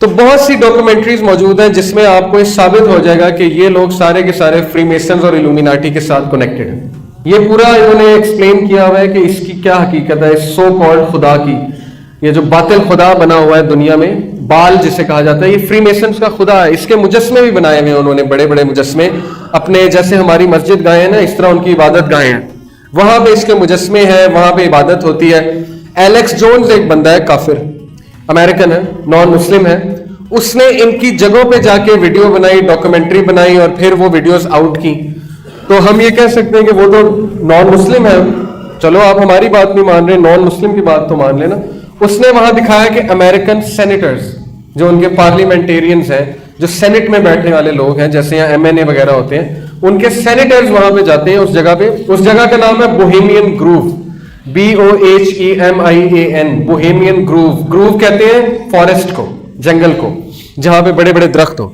تو بہت سی ڈاکومنٹریز موجود ہیں جس میں آپ کو یہ ثابت ہو جائے گا کہ یہ لوگ سارے کے سارے فری میسنز اور الومیناٹی کے ساتھ کنیکٹڈ ہیں. یہ پورا انہوں نے ایکسپلین کیا ہوا ہے کہ اس کی کیا حقیقت ہے, اس سو کالڈ خدا کی, یہ جو باطل خدا بنا ہوا ہے دنیا میں, بال جسے کہا جاتا ہے, یہ فری میسنز کا خدا ہے. اس کے مجسمے بھی بنائے ہوئے انہوں نے, بڑے بڑے مجسمے اپنے, جیسے ہماری مسجد گاہیں ہیں نا, اس طرح ان کی عبادت گاہیں ہیں, وہاں پہ اس کے مجسمے ہیں, وہاں پہ عبادت ہوتی ہے. ایلیکس جونز ایک بندہ ہے, کافر, امریکن ہے, نان مسلم ہے, اس نے ان کی جگہوں پہ جا کے ویڈیو بنائی, ڈاکومنٹری بنائی, اور پھر وہ ویڈیوز آؤٹ کی. تو ہم یہ کہہ سکتے ہیں کہ وہ تو نان مسلم ہے, چلو آپ ہماری بات نہیں مان رہے, نان مسلم کی بات تو مان لینا. اس نے وہاں دکھایا کہ امریکن سینیٹرز, جو ان کے پارلیمنٹیرینز ہیں, جو سینٹ میں بیٹھنے والے لوگ ہیں, جیسے یہاں MNA وغیرہ ہوتے ہیں, ان کے سینیٹرز وہاں پہ جاتے ہیں اس جگہ پہ. اس جگہ کا نام ہے Bohemian grove, BOHEMIAN, Bohemian grove. Grove کہتے ہیں فارسٹ کو, جنگل کو, جہاں پہ بڑے بڑے درخت ہو.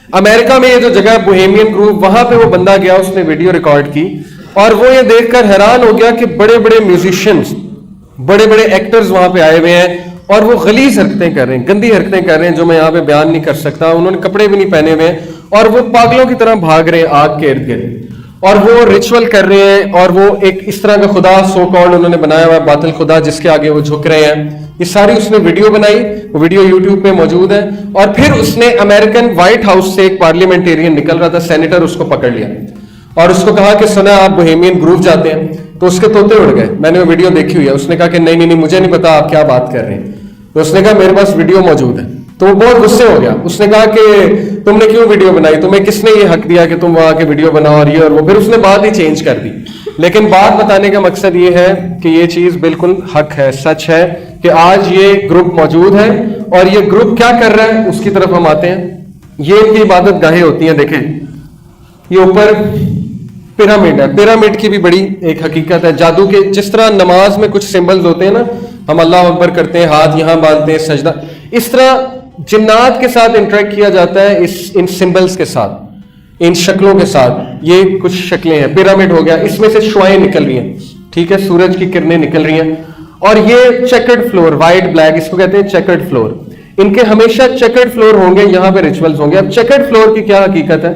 امریکہ میں یہ جو جگہ ہے بوہیمین گروو, وہاں پہ وہ بندہ گیا, اس نے ویڈیو ریکارڈ کی, اور وہ یہ دیکھ کر حیران ہو گیا کہ بڑے بڑے میوزیشینز, بڑے بڑے ایکٹرز وہاں پہ آئے ہوئے ہیں, اور وہ غلیظ حرکتیں کر رہے ہیں, گندی حرکتیں کر رہے ہیں جو میں یہاں پہ بیان نہیں کر سکتا. انہوں نے کپڑے بھی نہیں پہنے ہوئے ہیں, اور وہ پاگلوں کی طرح بھاگ رہے ہیں آگ کے ارد گرد, اور وہ ریچول کر رہے ہیں, اور وہ ایک اس طرح کا خدا سو کالڈ انہوں نے بنایا ہوا ہے, باطل خدا, جس کے آگے وہ جھک رہے ہیں. یہ ساری اس نے ویڈیو بنائی, وہ ویڈیو یوٹیوب پہ موجود ہے. اور پھر اس نے امریکن وائٹ ہاؤس سے ایک پارلیمنٹیرین نکل رہا تھا, سینیٹر, اس کو پکڑ لیا, اور اس کو کہا کہ سنا آپ بوہیمین گروو جاتے ہیں. تو اس کے طوطے اڑ گئے, میں نے وہ ویڈیو دیکھی ہوئی ہے. اس نے کہا کہ نہیں مجھے نہیں پتا آپ کیا بات کر رہے ہیں. تو اس نے کہا میرے پاس ویڈیو موجود ہے. تو وہ بہت غصے ہو گیا, اس نے کہا کہ تم نے کیوں ویڈیو بنائی, تمہیں کس نے یہ حق دیا کہ تم وہاں کے ویڈیو بناؤ, اور یہ اور وہ. پھر اس نے بات ہی چینج کر دی. لیکن بات بتانے کا مقصد یہ ہے کہ یہ چیز بالکل حق ہے, سچ ہے کہ آج یہ گروپ موجود ہے, اور یہ گروپ کیا کر رہا ہے اس کی طرف ہم آتے ہیں. یہ ان کی عبادت گاہیں ہوتی ہیں. دیکھیں یہ اوپر پیرامڈ ہے, پیرامڈ کی بھی بڑی ایک حقیقت ہے جادو کے. جس طرح نماز میں کچھ سمبلز ہوتے ہیں نا, ہم اللہ اکبر کرتے ہیں, ہاتھ یہاں باندھتے ہیں, سجدہ, اس طرح جنات کے ساتھ انٹریکٹ کیا جاتا ہے ان سمبلز کے ساتھ, ان شکلوں کے ساتھ. یہ کچھ شکلیں ہیں, پیرامڈ ہو گیا, اس میں سے شعائیں نکل رہی ہیں, ٹھیک ہے, سورج کی کرنیں نکل رہی ہیں. اور یہ چیکرڈ فلور, وائٹ بلیک, اس کو کہتے ہیں چیکرڈ فلور. ان کے ہمیشہ چیکرڈ فلور ہوں گے, یہاں پہ ریچولز ہوں گے. اب چیکرڈ فلور کی کیا حقیقت ہے؟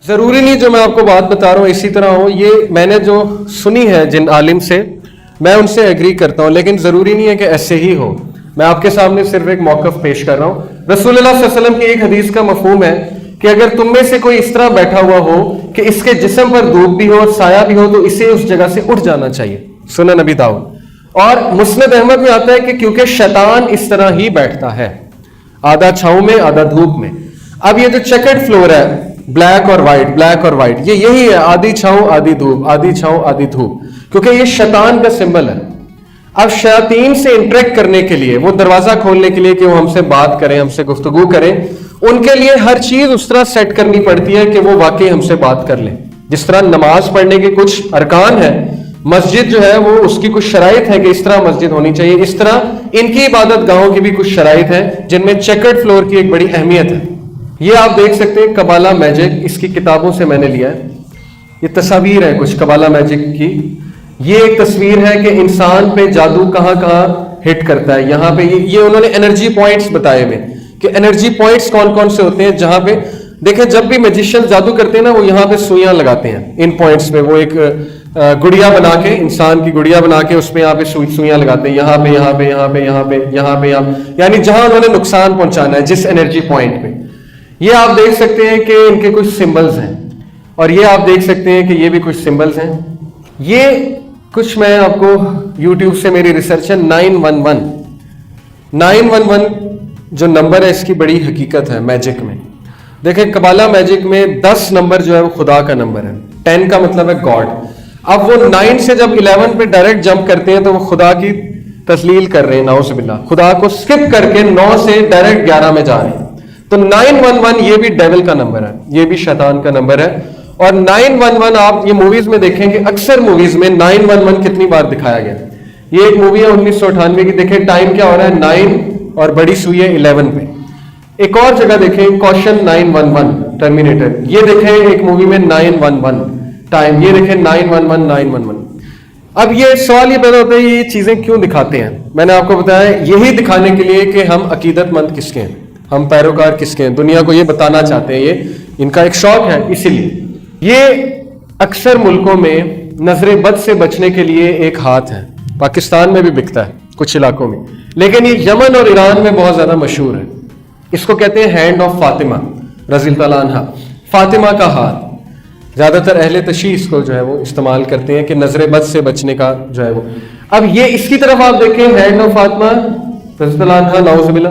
ضروری نہیں جو میں آپ کو بات بتا رہا ہوں اسی طرح ہو, یہ میں نے جو سنی ہے جن عالم سے میں ان سے ایگری کرتا ہوں, لیکن ضروری نہیں ہے کہ ایسے ہی ہو. میں آپ کے سامنے صرف ایک موقف پیش کر رہا ہوں. رسول اللہ صلی اللہ علیہ وسلم کی ایک حدیث کا مفہوم ہے کہ اگر تم میں سے کوئی اس طرح بیٹھا ہوا ہو کہ اس کے جسم پر دھوپ بھی ہو اور سایہ بھی ہو تو اسے اس جگہ سے اٹھ جانا چاہیے. سنن نبی داؤد. اور مسند احمد میں آتا ہے کہ کیونکہ شیطان اس طرح ہی بیٹھتا ہے, آدھا چھاؤں میں آدھا دھوپ میں. اب یہ جو چیکرڈ فلور ہے بلیک اور وائٹ, یہ یہی ہے, آدھی چھاؤں آدھی دھوپ, آدھی چھاؤں آدھی دھوپ, کیونکہ یہ شیطان کا سمبل ہے. اب شیاطین سے انٹریکٹ کرنے کے لیے, وہ دروازہ کھولنے کے لیے کہ وہ ہم سے بات کریں, ہم سے گفتگو کریں, ان کے لیے ہر چیز اس طرح سیٹ کرنی پڑتی ہے کہ وہ واقعی ہم سے بات کر لیں. جس طرح نماز پڑھنے کے کچھ ارکان ہیں, مسجد جو ہے وہ اس کی کچھ شرائط ہے کہ اس طرح مسجد ہونی چاہیے, اس طرح ان کی عبادت گاہوں کی بھی کچھ شرائط ہیں جن میں چیکرڈ فلور کی ایک بڑی اہمیت ہے. یہ آپ دیکھ سکتے ہیں کبالہ میجک, اس کی کتابوں سے میں نے لیا ہے. یہ تصاویر ہے کچھ کبالہ میجک کی. یہ ایک تصویر ہے کہ انسان پہ جادو کہاں کہاں ہٹ کرتا ہے. یہاں پہ یہ انہوں نے انرجی پوائنٹس بتائے ہوئے کہ انرجی پوائنٹس کون کون سے ہوتے ہیں, جہاں پہ دیکھیں جب بھی میجیشین جادو کرتے ہیں نا وہ یہاں پہ سوئیاں لگاتے ہیں ان پوائنٹس پہ. وہ ایک گڑیا بنا کے, انسان کی گڑیا بنا کے اس پہ یہاں پہ سوئیاں لگاتے ہیں, یہاں پہ یہاں پہ یہاں پہ یہاں پہ یہاں پہ یہاں, یعنی جہاں انہوں نے نقصان پہنچانا ہے جس انرجی پوائنٹ پہ. یہ آپ دیکھ سکتے ہیں کہ ان کے کچھ سمبلز ہیں, اور یہ آپ دیکھ سکتے ہیں کہ یہ بھی کچھ سمبلز ہیں. یہ کچھ میں آپ کو یوٹیوب سے میری ریسرچ ہے. 911 جو نمبر ہے اس کی بڑی حقیقت ہے میجک میں. دیکھیں قبالہ میجک میں 10 نمبر جو ہے وہ خدا کا نمبر ہے. 10 کا مطلب ہے گاڈ. اب وہ 9 سے جب 11 پہ ڈائریکٹ جمپ کرتے ہیں تو وہ خدا کی تسلیل کر رہے ہیں, نعوذ باللہ. خدا کو سکپ کر کے 9 سے ڈائریکٹ 11 میں جا رہے ہیں. تو 911 یہ بھی ڈیول کا نمبر ہے, یہ بھی شیطان کا نمبر ہے. اور 911 آپ یہ موویز میں دیکھیں کہ اکثر موویز میں 911 کتنی بار دکھایا گیا. یہ ایک مووی ہے 1998 کی, دیکھیں ٹائم کیا ہو رہا ہے 9 اور بڑی سوئی ہے 11 پہ. ایک اور جگہ دیکھیں کوشن 911 ٹرمینیٹر, یہ دیکھیں ایک مووی میں 911 ٹائم, یہ دیکھیں 911 911. اب یہ سوال یہ پیدا ہوتا ہے یہ چیزیں کیوں دکھاتے ہیں. میں نے آپ کو بتایا یہی دکھانے کے لیے کہ ہم عقیدت مند کس کے ہیں, ہم پیروکار کس کے ہیں, دنیا کو یہ بتانا چاہتے ہیں, یہ ان کا ایک شوق ہے. اسی لیے یہ اکثر ملکوں میں نظر بد سے بچنے کے لیے ایک ہاتھ ہے. پاکستان میں بھی بکتا ہے کچھ علاقوں میں, لیکن یہ یمن اور ایران میں بہت زیادہ مشہور ہے. اس کو کہتے ہیں ہینڈ آف فاطمہ رضی اللہ عنہا, فاطمہ کا ہاتھ. زیادہ تر اہل تشیع اس کو جو ہے وہ استعمال کرتے ہیں کہ نظر بد سے بچنے کا جو ہے وہ. اب یہ اس کی طرف آپ دیکھیں ہینڈ آف فاطمہ رضی اللہ عنہا نعوذ باللہ,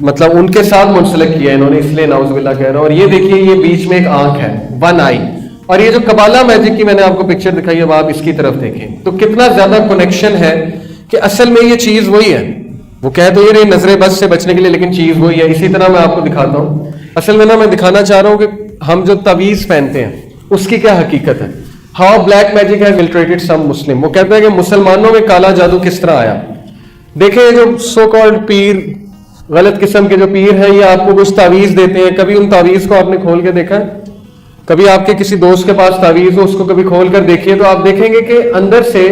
مطلب ان کے ساتھ منسلک کیا ہے انہوں نے, اس لیے نعوذ باللہ کہہ رہا ہوں. اور یہ دیکھیے یہ بیچ میں ایک آنکھ ہے, ون آئی. اور یہ جو قبالہ میجک کی میں نے آپ کو پکچر دکھائی, اب آپ اس کی طرف دیکھیں تو کتنا زیادہ کنیکشن ہے کہ اصل میں یہ چیز وہی ہے. وہ کہہ تو یہ رہی نظر بد سے بچنے کے لیے, لیکن چیز وہی ہے. اسی طرح میں آپ کو دکھاتا ہوں. اصل میں نا میں دکھانا چاہ رہا ہوں کہ ہم جو تعویذ پہنتے ہیں اس کی کیا حقیقت ہے. ہاؤ بلیک میجک ہیز انفلٹریٹڈ سم مسلم. وہ کہتا ہے کہ مسلمانوں میں کالا جادو کس طرح آیا. دیکھیں جو سو کالڈ پیر, غلط قسم کے جو پیر ہیں, یہ آپ کو کچھ تعویذ دیتے ہیں. کبھی ان تعویذ کو آپ نے کھول کے دیکھا ہے؟ کبھی آپ کے کسی دوست کے پاس تعویذ ہو, اس کو کبھی کھول کر دیکھیے تو آپ دیکھیں گے کہ اندر سے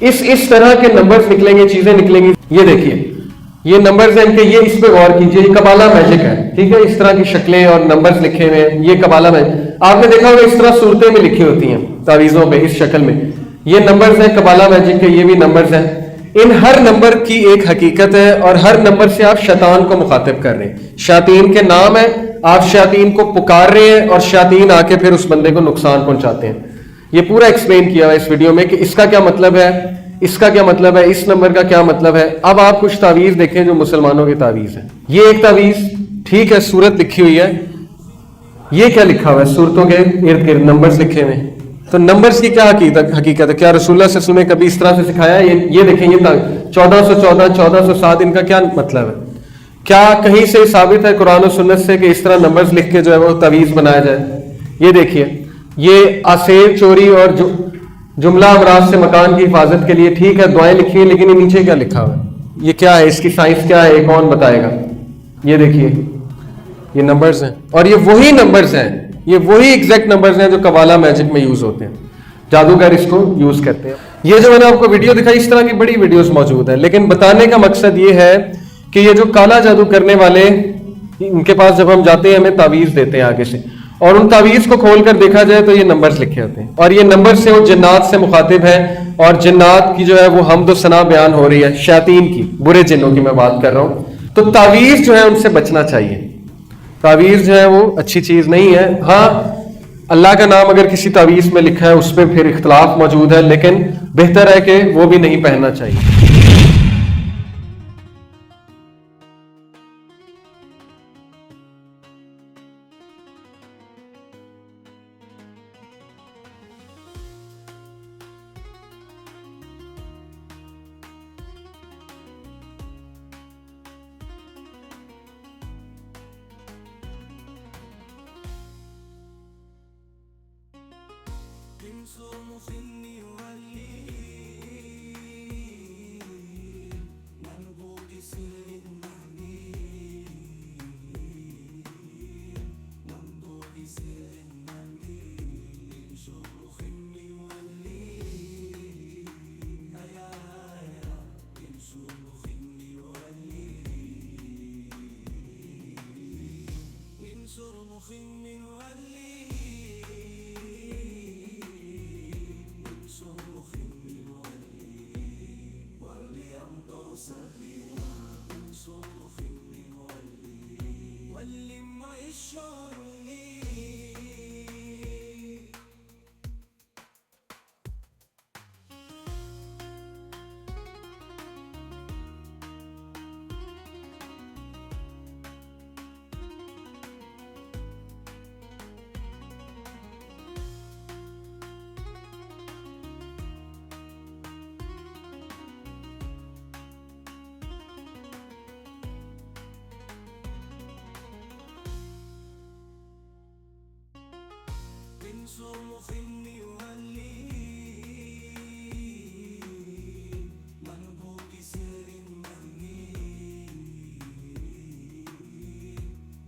اس طرح کے نمبرز نکلیں گے, چیزیں نکلیں گی. یہ دیکھیے یہ نمبرز ہیں ان کے, یہ اس پہ غور کیجئے. یہ قبالہ میجک ہے, ٹھیک ہے, اس طرح کی شکلیں اور نمبرز لکھے ہوئے ہیں. یہ قبالہ میجک آپ نے دیکھا ہوگا اس طرح صورتیں میں لکھی ہوتی ہیں تعویذوں پہ اس شکل میں. یہ نمبرز ہیں قبالہ میجک کے, یہ بھی نمبرز ہیں. ان ہر نمبر کی ایک حقیقت ہے, اور ہر نمبر سے آپ شیطان کو مخاطب کر رہے ہیں. شیاطین کے نام ہے, آپ شیاطین کو پکار رہے ہیں, اور شیاطین آ کے پھر اس بندے کو نقصان پہنچاتے ہیں. یہ پورا ایکسپلین کیا ہوا ہے اس ویڈیو میں کہ اس کا کیا مطلب ہے, اس کا کیا مطلب ہے, اس نمبر کا کیا مطلب ہے. اب آپ کچھ تعویذ دیکھیں جو مسلمانوں کی تعویذ ہے. یہ ایک تعویذ, ٹھیک ہے, صورت لکھی ہوئی ہے. یہ کیا لکھا ہوا ہے, صورتوں کے ارد گرد نمبرز لکھے ہوئے ہیں. تو نمبرز کی کیا حقیقت ہے, کیا رسول اللہ صلی اللہ علیہ وسلم نے کبھی اس طرح سے سکھایا؟ یہ دیکھیں یہ 1414 1407 ان کا کیا مطلب ہے. کیا کہیں سے ثابت ہے قرآن و سنت سے کہ اس طرح نمبرز لکھ کے جو ہے وہ تعویذ بنایا جائے؟ یہ دیکھیے یہ آسیر چوری اور جملہ امراض سے مکان کی حفاظت کے لیے, ٹھیک ہے, دعائیں لکھی ہیں, لیکن یہ نیچے کیا لکھا ہوا ہے, یہ کیا ہے, اس کی سائنس کیا ہے, یہ کون بتائے گا. یہ دیکھیے یہ نمبرز ہیں, اور یہ وہی نمبرز ہیں, یہ وہی ایگزیکٹ نمبرز ہیں جو قبالہ میجک میں یوز ہوتے ہیں. جادوگر اس کو یوز کرتے ہیں. یہ جو میں نے آپ کو ویڈیو دکھائی اس طرح کی بڑی ویڈیوز موجود ہیں, لیکن بتانے کا مقصد یہ ہے کہ یہ جو کالا جادو کرنے والے, ان کے پاس جب ہم جاتے ہیں ہمیں تعویذ دیتے ہیں آگے سے, اور ان تعویذ کو کھول کر دیکھا جائے تو یہ نمبرز لکھے ہوتے ہیں, اور یہ نمبر سے وہ جنات سے مخاطب ہے, اور جنات کی جو ہے وہ حمد و ثنا بیان ہو رہی ہے, شیاطین کی, برے جنوں کی میں بات کر رہا ہوں. تو تعویذ جو ہے ان سے بچنا چاہیے. تعویذ جو ہے وہ اچھی چیز نہیں ہے. ہاں اللہ کا نام اگر کسی تعویذ میں لکھا ہے اس پہ پھر اختلاف موجود ہے, لیکن بہتر ہے کہ وہ بھی نہیں پہننا چاہیے. تنصر فيني وهلي منبوك سر ملي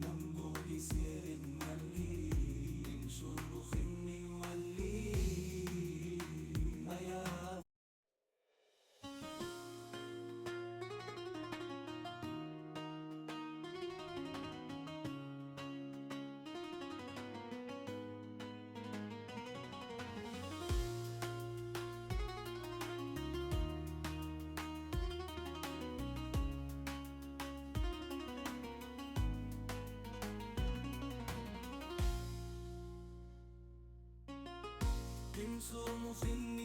منبوك سر ملي تنصر فيني وهلي يا تنصر فيني